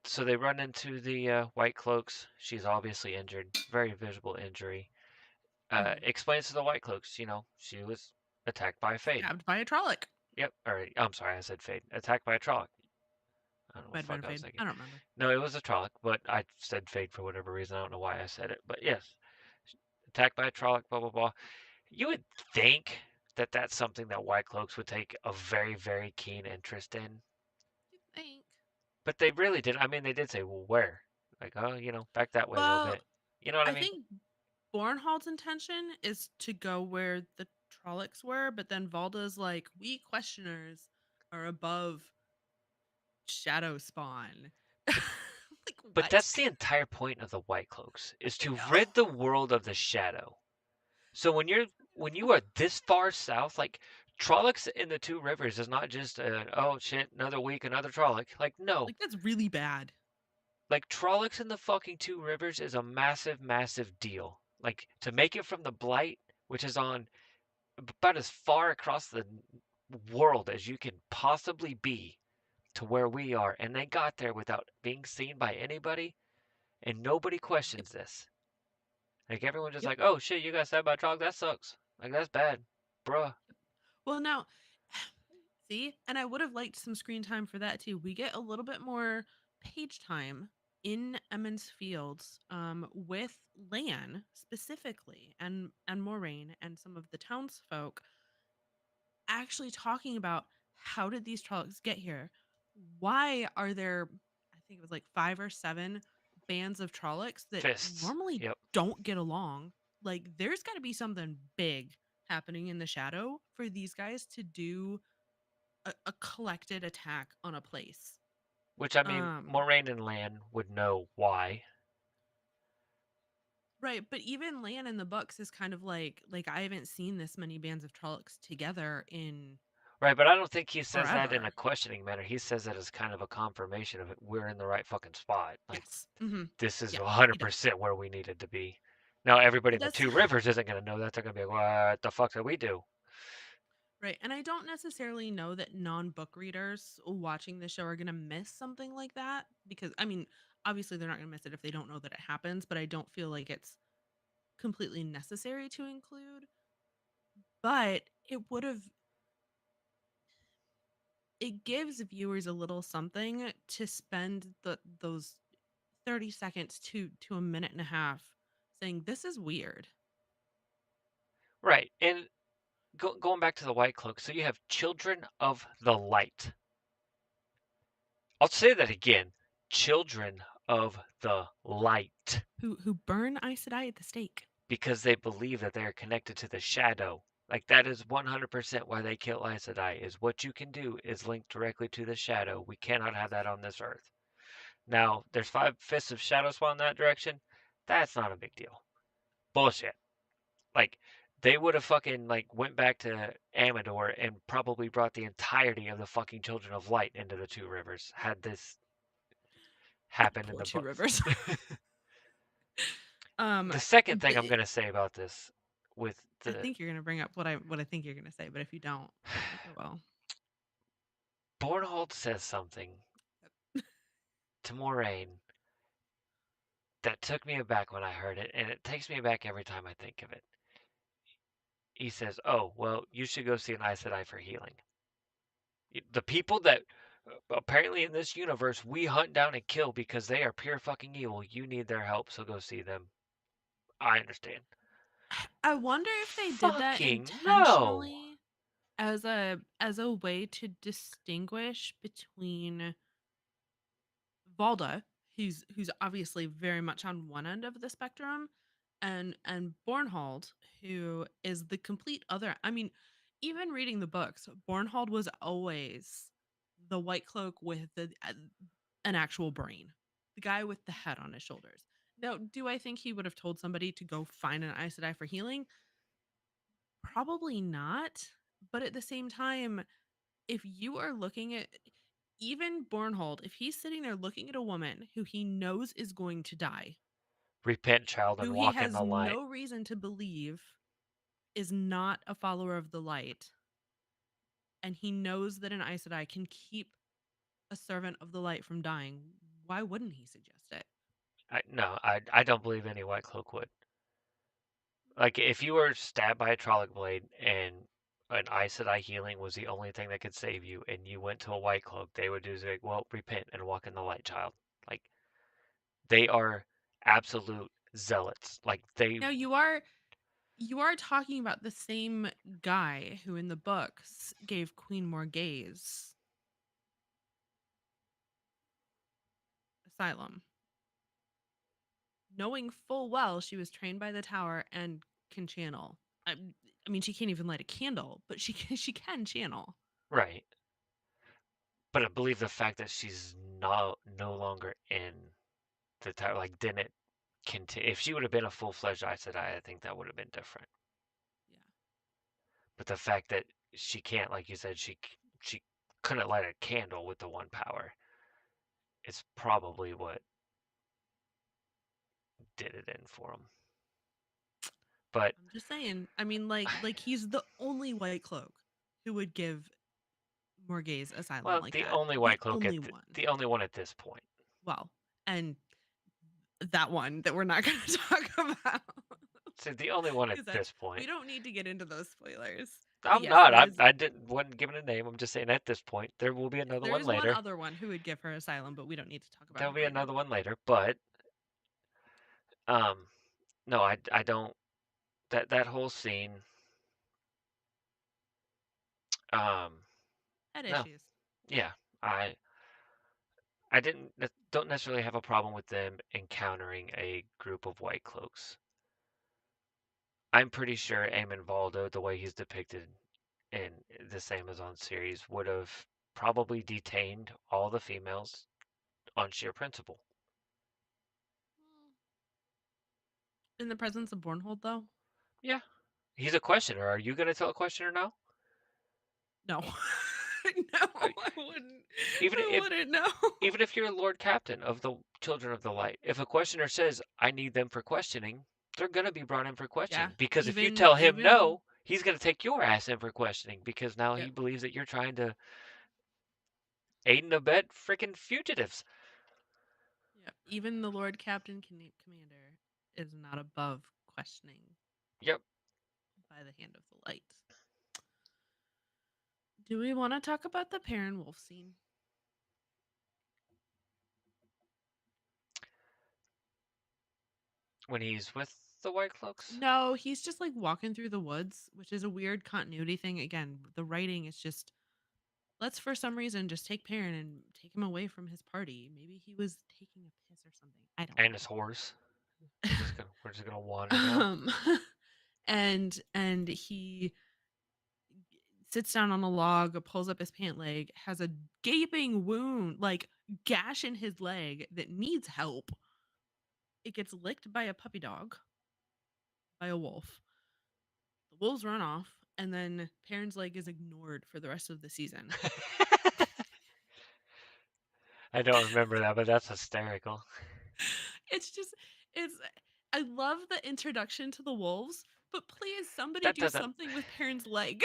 so they run into the White Cloaks. She's obviously injured, very visible injury. Mhm. Explains to the White Cloaks, she was attacked by a Fade. Stabbed by a Trolloc. Yep, or I'm sorry, I said Fade. Attacked by a Trolloc. I don't know what Might the have been fuck a I was fade. thinking. I don't remember. No, it was a Trolloc, but I said Fade for whatever reason. I don't know why I said it, but yes, attacked by a Trolloc, blah blah blah. You would think that that's something that White Cloaks would take a very very keen interest in, You think? but they really did. I mean, they did say, well, where? Like, oh, back that way a little Well, bit. You know what I I mean? think Bornhald's intention is to go where the Trollocs were, but then Valda's like, we questioners are above Shadow Spawn. Like, But what? that's the entire point of the White Cloaks is I to know. rid the world of the shadow. So when you are this far south, like Trollocs in the Two Rivers is not just oh shit, another week, another Trolloc. Like no, Like, that's really bad. like Trollocs in the fucking Two Rivers is a massive, massive deal. Like to make it from the Blight, which is on about as far across the world as you can possibly be, to where we are, and they got there without being seen by anybody. and nobody Yep. questions this. Like everyone just Yep. like, oh shit, you got stabbed by a dog. That sucks. Like that's bad, bruh. Well, now, see, and I would have liked some screen time for that too. We get a little bit more page time in Emmons Fields with Lan specifically and Moraine and some of the townsfolk actually talking about how did these Trollocs get here? Why are there, I think it was like 5 or 7 bands of Trollocs that Fists. normally Yep. don't get along? Like, there's got to be something big happening in the shadow for these guys to do a collected attack on a place. Which I mean, Um, Moraine and Lan would know why. right, but even Lan in the books is kind of like I haven't seen this many bands of Trollocs together in Right, but I don't think he says that in a forever. questioning manner. He says it as kind of a confirmation of it. We're in the right fucking spot. Like Yes. Hmm. this is Yeah, he does. 100% where we needed to be. Now everybody But in the that's Two Rivers isn't going to know that. They're going to be like, what the fuck did we do? right. And I don't necessarily know that non-book readers watching the show are going to miss something like that because I mean, obviously they're not going to miss it if they don't know that it happens, but I don't feel like it's completely necessary to include. But it gives viewers a little something to spend those 30 seconds to a minute and a half saying this is weird. Right. And going back to the White Cloak, so you have Children of the Light. I'll say that again. Children of the Light. Who burn Aes Sedai at the stake. Because they believe that they are connected to the shadow. Like that is 100% why they kill Aes Sedai. Is what you can do is link directly to the shadow. We cannot have that on this earth. Now, there's 5 fists of shadow spawn in that direction. That's not a big deal. Bullshit. Like they would have fucking like went back to Amador and probably brought the entirety of the fucking Children of Light into the Two Rivers had this happened in Poor the Two books. Rivers. um The second thing but I'm gonna say about this with I the think you're gonna bring up what I think you're gonna say, but if you don't, I don't think I will. Bornhold says something to Moraine that took me aback when I heard it, and it takes me aback every time I think of it. He says, "Oh, well, you should go see an Aes Sedai for healing. The people that apparently in this universe we hunt down and kill because they are pure fucking evil. You need their help, so go see them." I understand. I wonder if they did that Fucking no. intentionally as a way to distinguish between Valda, who's obviously very much on one end of the spectrum, and Bornhold, who is the complete other. I mean, even reading the books, Bornhold was always the white cloak with an actual brain, the guy with the head on his shoulders. Now, do I think he would have told somebody to go find an Aes Sedai for healing? Probably not. But at the same time, if you are looking at even Bornhold, if he's sitting there looking at a woman who he knows is going to die, Repent, child, and who he walk in has the light. no reason to believe is not a follower of the light, and he knows that an Aes Sedai can keep a servant of the light from dying, why wouldn't he suggest it? No, I don't believe any White Cloak would. Like, if you were stabbed by a Trolloc blade and an Aes Sedai healing was the only thing that could save you, and you went to a White Cloak, they would do is like, well, repent and walk in the light, child. Like, they are absolute zealots. Like, they, Now you are talking about the same guy who in the books gave Queen Morghese asylum, knowing full well she was trained by the tower and can channel. I, I mean, she can't even light a candle, but she can channel. right. But I believe the fact that she's no longer in the tower, like, didn't continue. If she would have been a full-fledged Aes Sedai, I think that would have been different. Yeah. But the fact that she can't, like you said, she couldn't light a candle with the one power. It's probably what did it in for him. But I'm just saying. I mean, like he's the only white cloak who would give Morghese asylum well, like the that. only The White Cloak only one. the only one at this point. Well, and that one that we're not going to talk about So the only one at because that's this point. we don't need to get into those spoilers. But I'm yes, not. there I is I didn't wasn't giving a name. I'm just saying at this point there will be yes, another there one is one later. other one who would give her asylum, but we don't need to talk about There'll him be right now. another one later, but um no, I don't that whole scene um Had no. issues. Yeah. I I don't necessarily have a problem with them encountering a group of white cloaks. I'm pretty sure Eamon Valdo, the way he's depicted in this Amazon series, would have probably detained all the females on sheer principle. In the presence of Bornhold, though, Yeah, he's a questioner. Are you gonna tell a questioner no? no, no, Uh, I wouldn't. Even I if wouldn't know. even if you're a Lord Captain of the Children of the Light, if a questioner says I need them for questioning, they're gonna be brought in for Yeah, questioning because if you even tell him even no, he's gonna take your ass in for questioning because now he yep, believes that you're trying to aid and abet freaking fugitives. yep. Even the Lord Captain Commander is not above questioning Yep. by the hand of the light. Do we want to talk about the Perrin Wolf scene? When he's with the White Cloaks. No, he's just like walking through the woods, which is a weird continuity thing. Again, the writing is just let's for some reason just take Perrin and take him away from his party. Maybe he was taking a piss or something. I don't And his horse. We're just gonna wander know. now. And he sits down on a log, pulls up his pant leg, has a gaping wound, like gash in his leg that needs help. It gets licked by a puppy dog, by a wolf. The wolves run off, and then Perrin's leg is ignored for the rest of the season. I don't remember that, but that's hysterical. It's just, it's, I love the introduction to the wolves, but please somebody That do doesn't. something with Perrin's leg.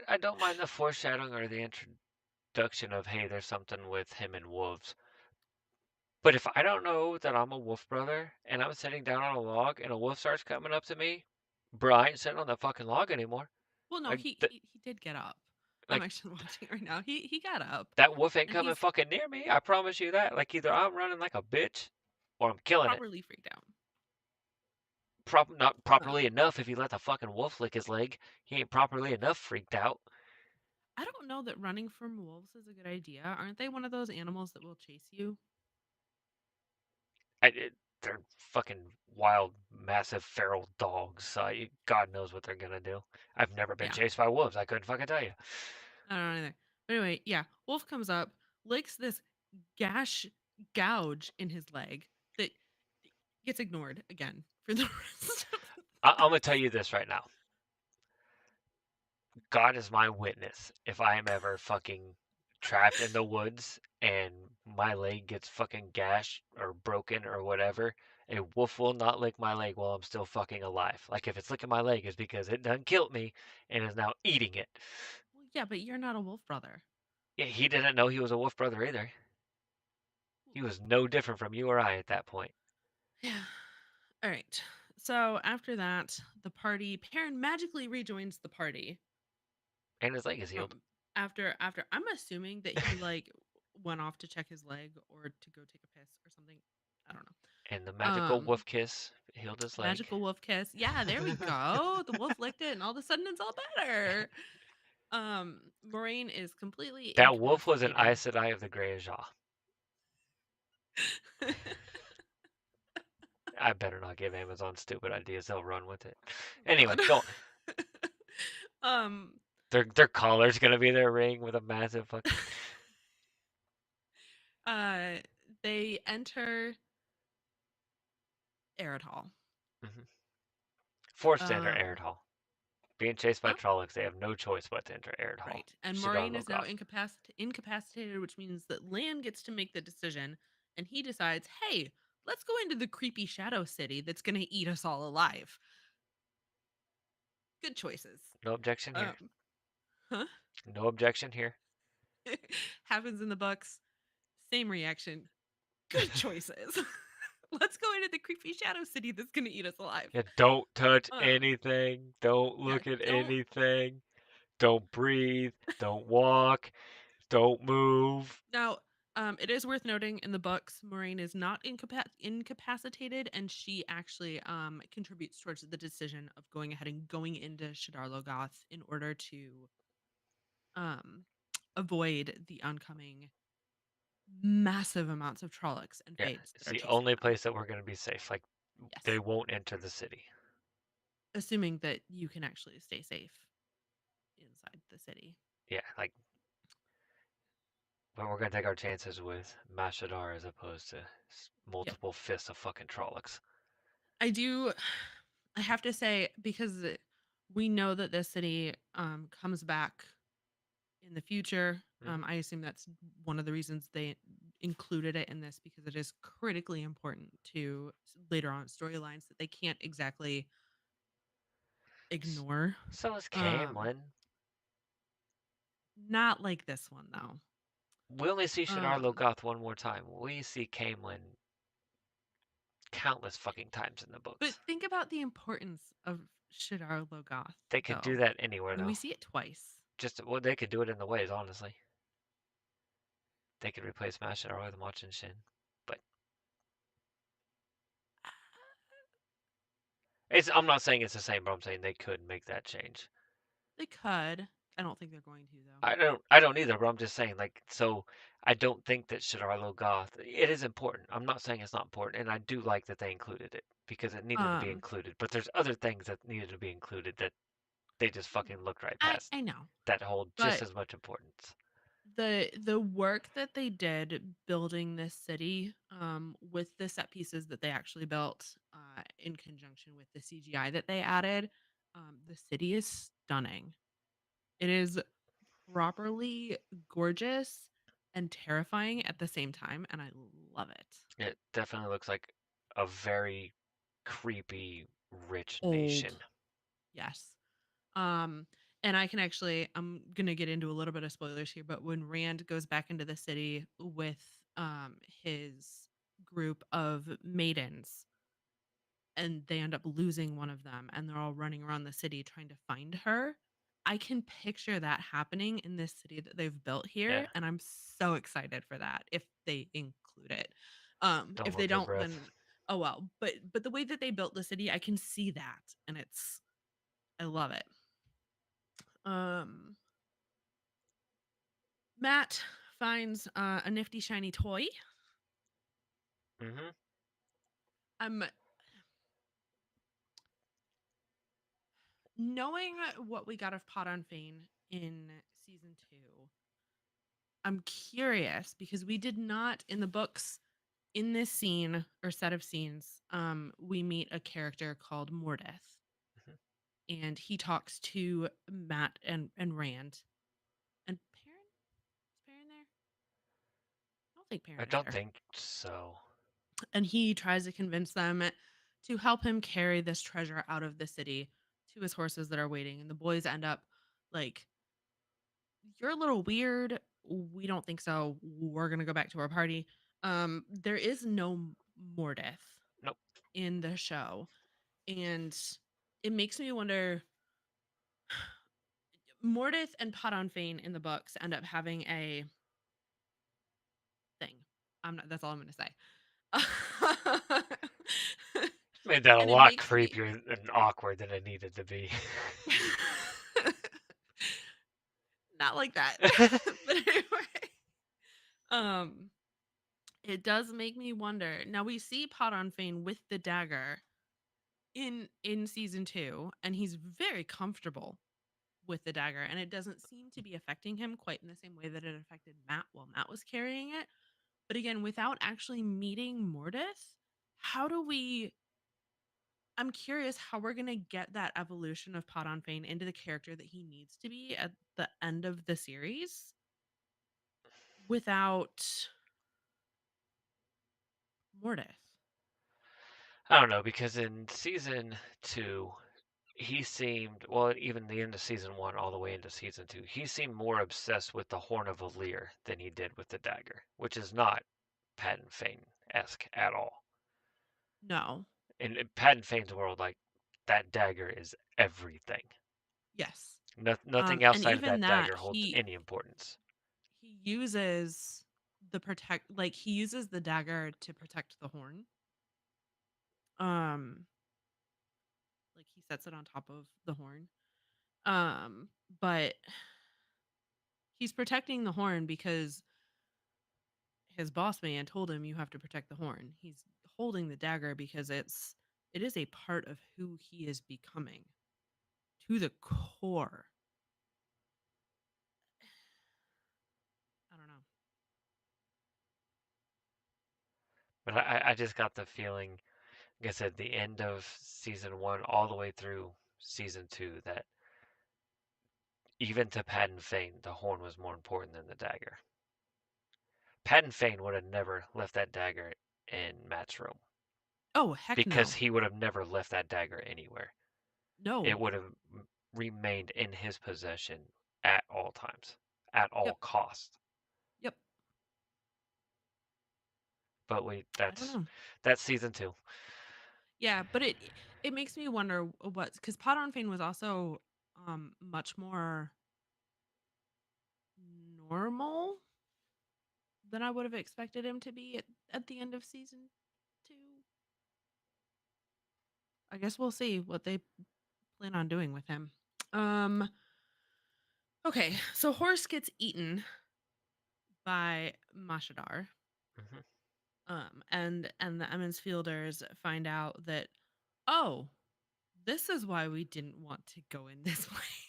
I don't mind the foreshadowing or the introduction of hey, there's something with him and wolves. But if I don't know that I'm a wolf brother and I'm sitting down on a log and a wolf starts coming up to me, bro, I ain't sitting on that fucking log anymore. Well, no, Like, he did get up. I'm like actually watching it right now. He got up, that wolf ain't and coming he's fucking near me. I promise you that. Like either I'm running like a bitch or I'm killing it. properly freaked out. Not properly Um, enough if you let the fucking wolf lick his leg. He ain't properly enough freaked out. I don't know that running from wolves is a good idea. Aren't they one of those animals that will chase you? They're fucking wild, massive, feral dogs. God knows what they're gonna do. I've never been Yeah, chased by wolves. I couldn't fucking tell you. I don't know either. But anyway, yeah, wolf comes up, licks this gash gouge in his leg that gets ignored again for the rest of I'm gonna tell you this right now. God is my witness. If I am ever fucking trapped in the woods and my leg gets fucking gashed or broken or whatever, a wolf will not lick my leg while I'm still fucking alive. Like if it's licking my leg, it's because it done killed me and is now eating it. Well, yeah, but you're not a wolf brother. Yeah, he didn't know he was a wolf brother either. He was no different from you or I at that point. Yeah. All right. So after that, the party Perrin magically rejoins the party. And his leg is healed. After I'm assuming that he like went off to check his leg or to go take a piss or something. I don't And the know. magical wolf kiss healed his leg. Magical wolf kiss. Yeah, there we go. The wolf licked it and all of a sudden it's all better. Moraine is completely That wolf was an incapacitated. Aes Sedai of the Grey Ajah. I better not give Amazon stupid ideas. They'll run with it. Anyway, God. go. um Their collar's gonna be their ring with a massive fucking. uh they enter Arid Hall. Mhm. Forced to enter Um Eredhall. Being chased by huh? Trollocs, they have no choice but to enter Eredhall. Right. And Sidar Moraine is now Logoth. incapacitated, which means that Lan gets to make the decision and he decides, hey, let's go into the creepy shadow city that's going to eat us all alive. Good choices. No objection here. Um, huh? No objection here. Happens in the books. Same reaction. Good choices. Let's go into the creepy shadow city that's gonna eat us alive. Yeah, don't touch Um, anything. Don't yeah, look at don't. anything. Don't breathe. Don't walk. Don't move. Now, it is worth noting in the books, Moraine is not incapacitated, and she actually contributes towards the decision of going ahead and going into Shadar Logoth in order to um, avoid the oncoming massive amounts of Trollocs and Yeah, Fades it's that are the chasing only them. place that we're going to be safe. Like, they Yes, won't enter the city. assuming that you can actually stay safe inside the city. Yeah, like, but we're going to take our chances with Mashadar as opposed to Yep. multiple fists of fucking Trollocs. I do I have to say because we know that this city comes back in the future. Hmm. I assume that's one of the reasons they included it in this because it is critically important to later on storylines that they can't exactly ignore. So is Um, Caemlyn. Not like this one though. We only see Shadar Um, Logoth one more time. We see Caemlyn countless fucking times in the but books. think about the importance of Shadar Logoth They could do though. that anywhere, And we though. see it twice. Just, well, they could do it in the ways, honestly. They could replace Mashadar with Machin Shin. But I'm not saying it's the same, but I'm saying they could make that change. They could. I don't think they're going to though. I don't either, but I'm just saying, like, so I don't think that Shadar Logoth, it is important. I'm not saying it's not important, and I do like that they included it because it needed to be Um, included. But there's other things that needed to be included that they just fucking looked right past I know, that hold just but as much importance. the work that they did building this city with the set pieces that they actually built in conjunction with the CGI that they added, the city is stunning. It is properly gorgeous and terrifying at the same time, and I love it. It definitely looks like a very creepy, rich Old, nation. yes. Um, and I can actually, I'm gonna get into a little bit of spoilers here, but when Rand goes back into the city with his group of maidens, and they end up losing one of them, and they're all running around the city trying to find her. I can picture that happening in this city that they've built Yeah, here, and I'm so excited for that if they include it. don't If they hold your don't, breath. then oh well. But the way that they built the city, I can see that, and I love it. Um, Matt finds a nifty shiny toy. Hmm. I'm knowing what we got of Pot on Fane in season 2. I'm curious because we did not in the books in this scene or set of scenes. We meet a character called Mordeth, Hmm. and he talks to Matt and Rand and Perrin. Is Perrin there? I don't think I Perrin is don't there. think so. And he tries to convince them to help him carry this treasure out of the city to his horses that are waiting. And the boys end up like, "You're a little weird. We don't think so. We're gonna go back to our party." There is no Mordeth Nope. in the show, and it makes me wonder. Mordeth and Pot on Fane in the books end up having a thing. I'm not. That's all I'm gonna say. Made that a And it lot makes me creepier and awkward than it needed to be. not like that. But anyway, um, it does make me wonder. Now we see Pot on Fane with the dagger in season 2, and he's very comfortable with the dagger, and it doesn't seem to be affecting him quite in the same way that it affected Matt while Matt was carrying it. But again, without actually meeting Mordeth, how do we I'm curious how we're gonna get that evolution of Pot on Fane into the character that he needs to be at the end of the series without Mordeth. I don't know, because in season 2, he seemed, well, even the end of season 1 all the way into season 2, he seemed more obsessed with the Horn of Valir than he did with the dagger, which is not Pat and Fane esque at all. No. In Pat Fane's world, like that dagger is everything. Yes. Nothing And outside of even that that dagger holds any importance. he uses he uses the dagger to protect the horn. Um like he sets it on top of the horn. Um but he's protecting the horn because his boss man told him you have to protect the horn. He's holding the dagger because it is a part of who he is becoming to the core. I don't know. But I just got the feeling, like I said, the end of season one all the way through season two, that even to Pat Fane, the horn was more important than the dagger. Pat Fane would have never left that dagger in Matt's room Oh, heck because no. he would have never left that dagger anywhere. It No. would have remained in his possession at all times, at all Yep. costs. Yep. But I don't know. that's season two. Yeah, but it makes me wonder what because Pot on Fane was also much more normal than I would have expected him to be at the end of season 2. I guess we'll see what they plan on doing with him. Um okay, so Horse gets eaten by Mashadar. Hmm. And the Emmons Fielders find out that, oh, this is why we didn't want to go in this place.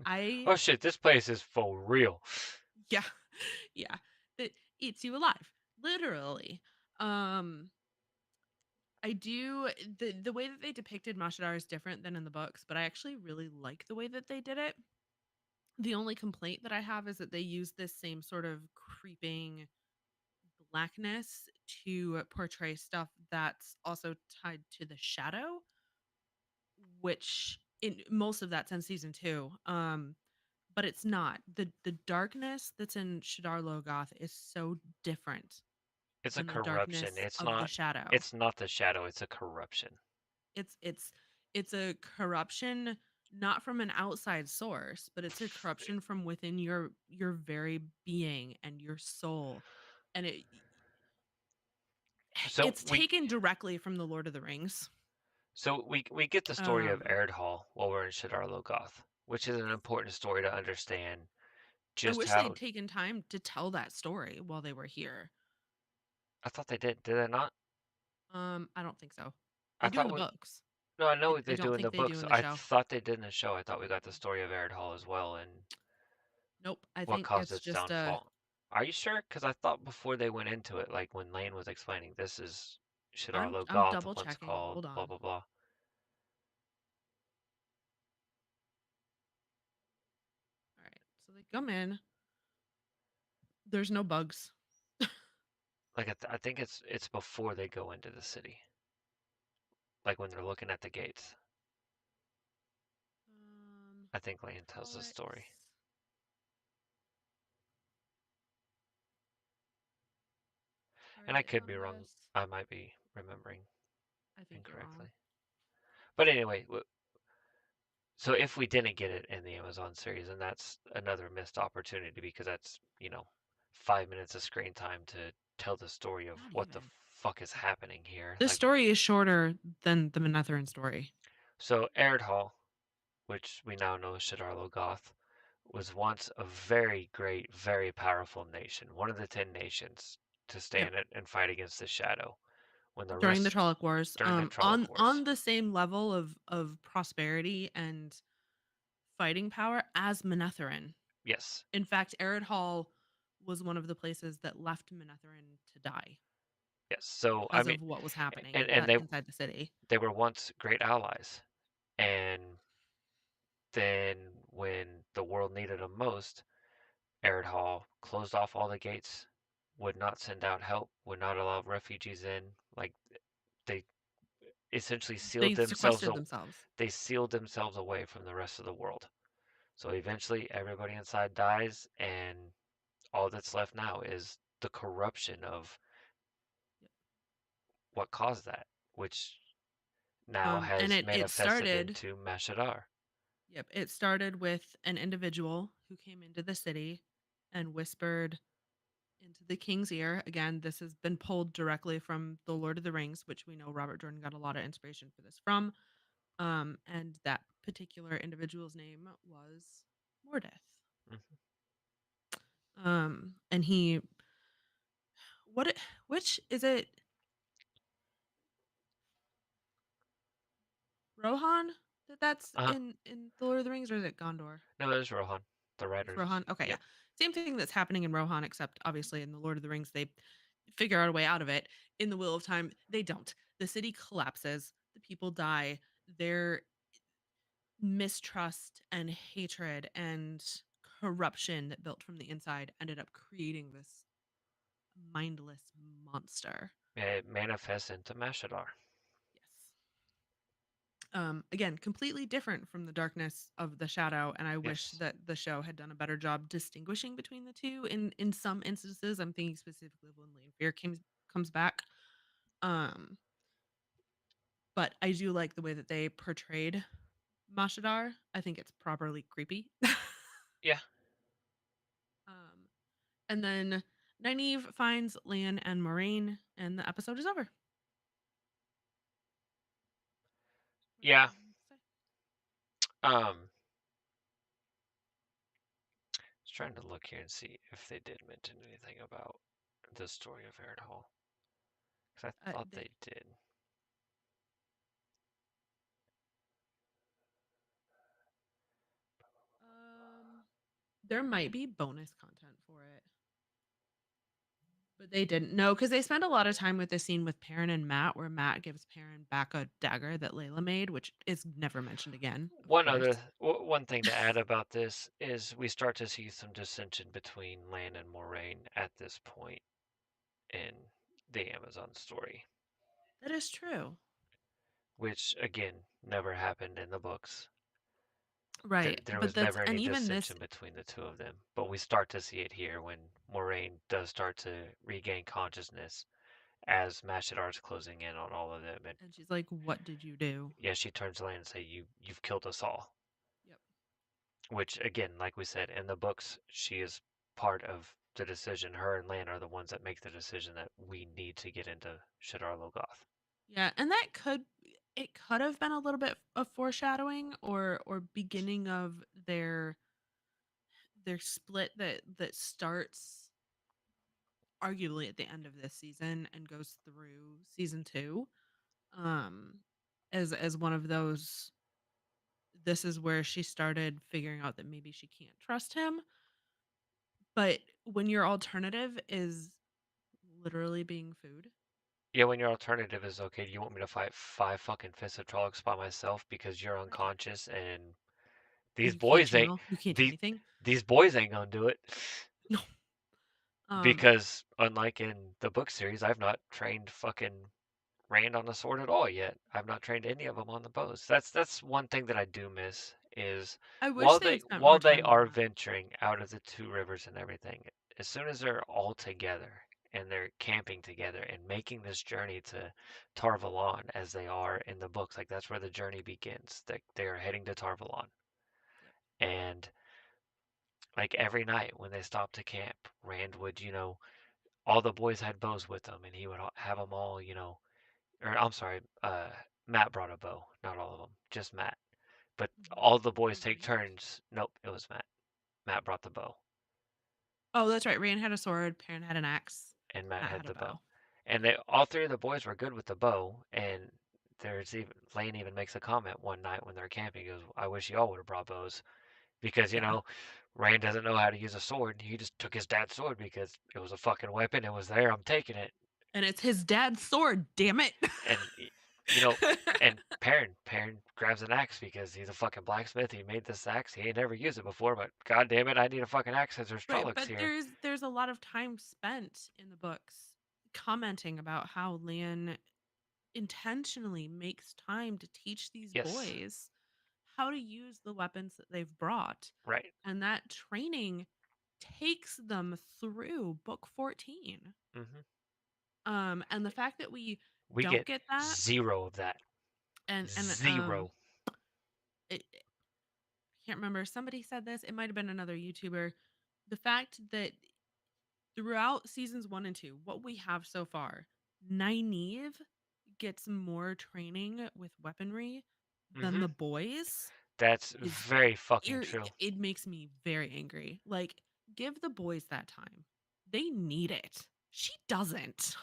I Oh shit, this place is for real. yeah, yeah, it eats you alive, literally. Um, I do the way that they depicted Mashadar is different than in the books, but I actually really like the way that they did it. The only complaint that I have is that they use this same sort of creeping blackness to portray stuff that's also tied to the shadow, which in most of that's in season 2. But it's not. The darkness that's in Shadar Logoth is so different It's a than the corruption. darkness of the shadow. It's not the shadow, it's a corruption. It's it's it's a corruption not from an outside source, but it's a corruption from within your very being and your soul. And So it's taken directly from the Lord of the Rings. we get the story of Um Eredhall while we're in Shadar Logoth, which is an important story to understand I just wish they'd how. taken time to tell that story while they were here. I thought they did. Did they not? I don't think so. I They do in thought the we books. No, I know I, what I they do don't in the think they do books. in the I show. thought they did in the show. I thought we got the story of Eredhall as well and Nope. I what think caused it's its just a. downfall. Are you sure? Because I thought before they went into it, like when Lane was explaining, this is Shadar I'm Logoth, double once checking. called Hold blah on. blah blah. All right. So they come in. There's no bugs. Like I think it's before they go into the city, like when they're looking at the gates. I think Lane tells the Relics. story. And I Target could be wrong. Elvis. I might be remembering I think you're wrong. incorrectly. But anyway, so if we didn't get it in the Amazon series, then that's another missed opportunity because that's, 5 minutes of screen time to tell the story of Not what the even. fuck is happening here. This Like, story is shorter than the Manetheren story. so Eredhall, which we now know is Shadar Logoth, was once a very great, very powerful nation, one of the 10 nations to Yep. stand and fight against the Shadow when the During the rest Trolloc Wars, during the Trolloc on Wars. the same level of prosperity and fighting power as Manetheren. Yes, In fact, Arid Hall was one of the places that left Manetheren to die yes. So I because mean, of what was happening and they inside the city. they were once great allies, and then when the world needed them most, Arid Hall closed off all the gates, would not send out help, would not allow refugees in. Like they essentially They sequestered themselves. they sealed themselves away from the rest of the world. So eventually everybody inside dies and all that's left now is the corruption of Yep. what caused that, which now And has it manifested started. into Mashadar. Yep, it started with an individual who came into the city and whispered into the king's ear. Again, this has been pulled directly from The Lord of the Rings, which we know Robert Jordan got a lot of inspiration for this from. And that particular individual's name was Mordeth. Mhm. And he, which is it, Rohan that's Uh-huh. in The Lord of the Rings, or is it Gondor? No, it was Rohan. The It's writers. Rohan. Okay, yeah. Yep. Same thing that's happening in Rohan, except obviously in the Lord of the Rings they figure out a way out of it. In the Wheel of Time, they don't. The city collapses. The people die. Their mistrust and hatred and corruption that built from the inside ended up creating this mindless monster. It manifests into Mashadar. Yes. Again, completely different from the darkness of the shadow, and I wish Yes. that the show had done a better job distinguishing between the two. In some instances, I'm thinking specifically of when Lanfear comes back. Um, but I do like the way that they portrayed Mashadar. I think it's properly creepy. Yeah. um, and then Nynaeve finds Lan and Moraine, and the episode is over. What do you Yeah. have anything to say? Um, I was trying to look here and see if they did mention anything about the story of Aaron Hall. Because I thought They they did. there might be bonus content for it. But they didn't. No, because they spent a lot of time with the scene with Perrin and Matt, where Matt gives Perrin back a dagger that Layla made, which is never mentioned again, of course. One thing to add about this is we start to see some dissension between Lan and Moraine at this point in the Amazon story, That is true. which again never happened in the books. Right. There But was that's, never any and even this, dissension between the two of them, but we start to see it here when Moraine does start to regain consciousness as Mashadar's closing in on all of them, and and she's like, what did you do? yeah, she turns to Lan and say, "You've killed us all." Yep. Which again, like we said in the books, she is part of the decision. Her and Lan are the ones that make the decision that we need to get into Shadar Logoth. Yeah. And it could have been a little bit of foreshadowing or beginning of their split that starts arguably at the end of this season and goes through season two. Um, as one of those, this is where she started figuring out that maybe she can't trust him. But when your alternative is literally being food, Yeah, when your alternative is okay, do you want me to fight 5 fucking fists of Trollocs by myself because you're right? unconscious and And these you can't boys ain't channel, you can't do these anything. these boys ain't gonna do it. No. Um, Because unlike in the book series, I've not trained fucking Rand on the sword at all yet. I've not trained any of them on the bows. That's one thing that I do miss is I wish they had spent more while they time on are that. venturing out of the two rivers and everything, as soon as they're all together and they're camping together and making this journey to Tarvalon as they are in the books, like that's where the journey begins. They are heading to Tarvalon. Yep. And like every night when they stopped to camp, Rand would, all the boys had bows with them and he would have them all, or I'm sorry, Matt brought a bow, not all of them, just Matt. But all the boys take Rank. turns. Nope, it was Matt. Matt brought the bow, Oh, that's right. Rand had a sword. Perrin had an axe. and Matt Matt had had a the bow. bow. And they all three of the boys were good with the bow. And there's even Lane even makes a comment one night when they're camping. He goes, "I wish y'all would have brought bows because Yeah. Rand doesn't know how to use a sword. He just took his dad's sword because it was a fucking weapon. It was there. I'm taking it." And it's his dad's sword, damn it. And you know, and Perrin grabs an axe because he's a fucking blacksmith. He made this axe. He ain't never used it before, but god damn it, I need a fucking axe because there's Right, Trollocs but here. there's a lot of time spent in the books commenting about how Lan intentionally makes time to teach these Yes, boys how to use the weapons that they've brought. right. And that training takes them through book 14. Hmm. And the fact that we We don't get get that, zero of that. and Zero. I can't remember, somebody said this, it might have been another YouTuber. The fact that throughout seasons 1 and 2, what we have so far, Nynaeve gets more training with weaponry than Hmm. the boys That's is very fucking true. it makes me very angry. Like, give the boys that time. They need it. She doesn't.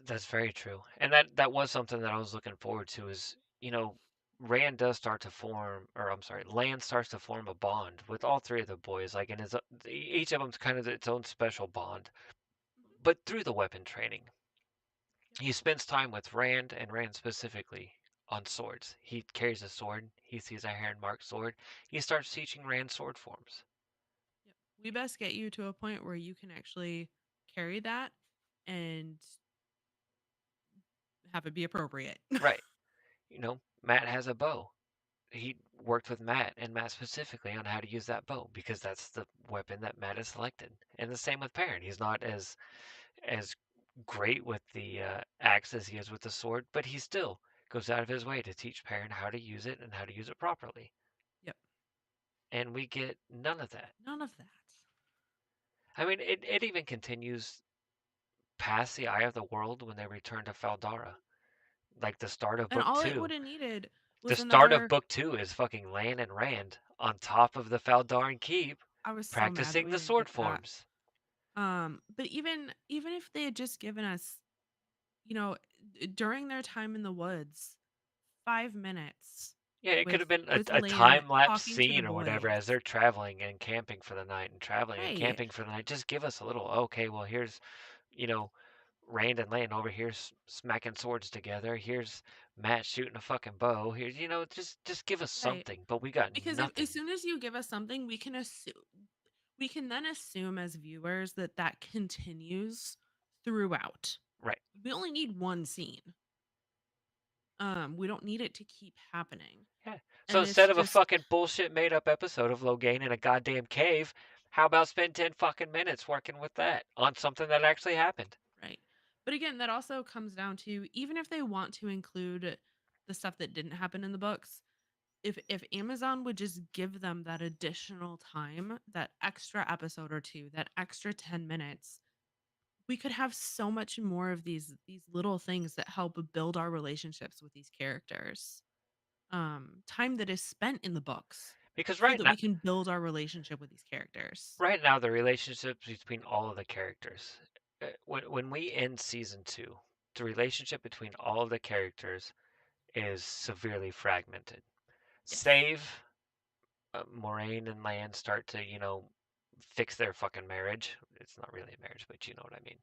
That's very true. And that was something that I was looking forward to is, Rand does start to form, or I'm sorry, Lan starts to form a bond with all three of the boys. Like, and each of them's kind of its own special bond, Mhm. but through the weapon training. Yep. He spends time with Rand and Rand specifically on swords. He carries a sword. He sees a Heron marked sword. He starts teaching Rand sword forms. Yep. We best get you to a point where you can actually carry that and have it be appropriate. Right. Matt has a bow. He worked with Matt and Matt specifically on how to use that bow because that's the weapon that Matt has selected. And the same with Perrin. He's not as great with the axe as he is with the sword, but he still goes out of his way to teach Perrin how to use it and how to use it properly. Yep. And we get none of that. None of that. I mean, it even continues past the Eye of the World when they return to Faldara. Like the start of And book all it two. would have needed The was start of another. book two is fucking Lan and Rand on top of the Faldaran Keep I was so mad that practicing we the didn't sword get that. forms. But even if they had just given us, you know, during their time in the woods, 5 minutes Yeah, it could with have been a, with a Lan time lapse talking to the scene or whatever boys. as they're traveling and camping for the night and traveling and Right. camping for the night. Just give us a little, okay, well, here's, you know, Rand and Lan over here smacking swords together. Here's Matt shooting a fucking bow. Here's, just give us Right. something. But we got Because if, nothing. as soon as you give us something, we can then assume as viewers that that continues throughout. Right. We only need one scene. We don't need it to keep happening. Yeah. So And it's instead of a just fucking bullshit made up episode of Logain in a goddamn cave, how about spend 10 fucking minutes working with that on something that actually happened? right. But again, that also comes down to, even if they want to include the stuff that didn't happen in the books, if Amazon would just give them that additional time, that extra episode or two, that extra 10 minutes, we could have so much more of these little things that help build our relationships with these characters. Time that is spent in the books Because so that we can build our relationship with these characters. right now the relationships between all of the characters, when we end season 2, the relationship between all of the characters is severely fragmented. Yes. Save Moraine and Lan start to, fix their fucking marriage. It's not really a marriage, but you know what I mean.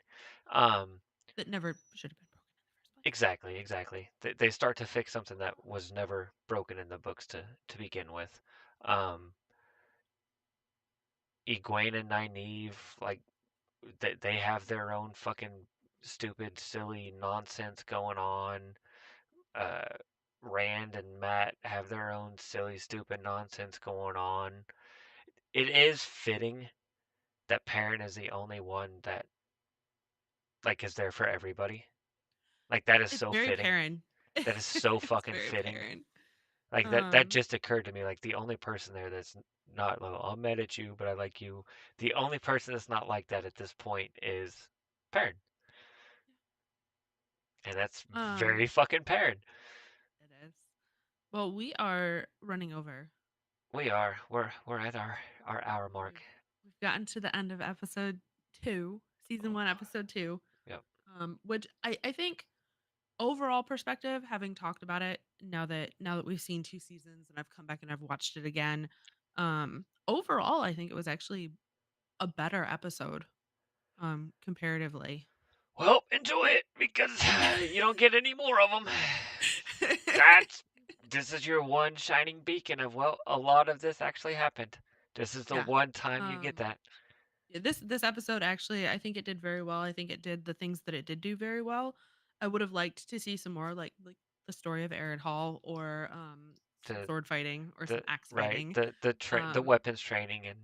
Um, That never should have been broken in the first place. exactly, exactly. They start to fix something that was never broken in the books to begin with. Um, Egwene and Nynaeve, like they have their own fucking stupid, silly nonsense going on. Uh, Rand and Matt have their own silly, stupid nonsense going on. It is fitting that Perrin is the only one that like is there for everybody. Like that is It's so very fitting. Perrin. That is so It's fucking very fitting. Perrin. Like that Um, just occurred to me. Like the only person there that's not like, I'm mad at you, but I like you. The only person that's not like that at this point is Perrin, and that's um, very fucking Perrin. it is. Well, we are running over. We are. We're at our hour mark. We've we've gotten to the end of episode 2, season Oh, 1, episode 2. yep. Which I think overall perspective, having talked about it now that we've seen 2 seasons and I've come back and I've watched it again, overall I think it was actually a better episode, comparatively. Well, enjoy it because you don't get any more of them. That's this is your one shining beacon of a lot of this actually happened. This is the Yeah. one time you get Um, that. yeah, this episode actually, I think it did very well. I think it did the things that it did do very well. I would have liked to see some more, like the story of Aaron Hall, or some The sword fighting or some the axe right fighting. the Um, weapons training and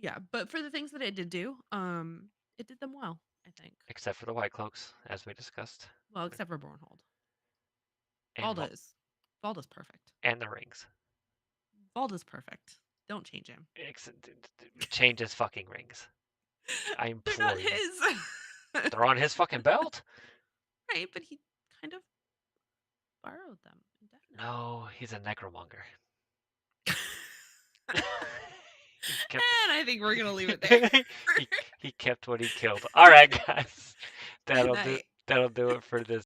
Yeah, but for the things that it did do, it did them well, I think. Except for the White Cloaks, as we discussed. Well, except for Bornhold. And, Valda's perfect. and the rings. Valda's perfect. Don't change him. Change his fucking rings. I They're implore not you. his. They're on his fucking belt? Right, but he kind of borrowed them indefinitely. No, he's a necromonger. And I think we're gonna leave it there. he kept what he killed. All right, guys. Good That'll night. do it for this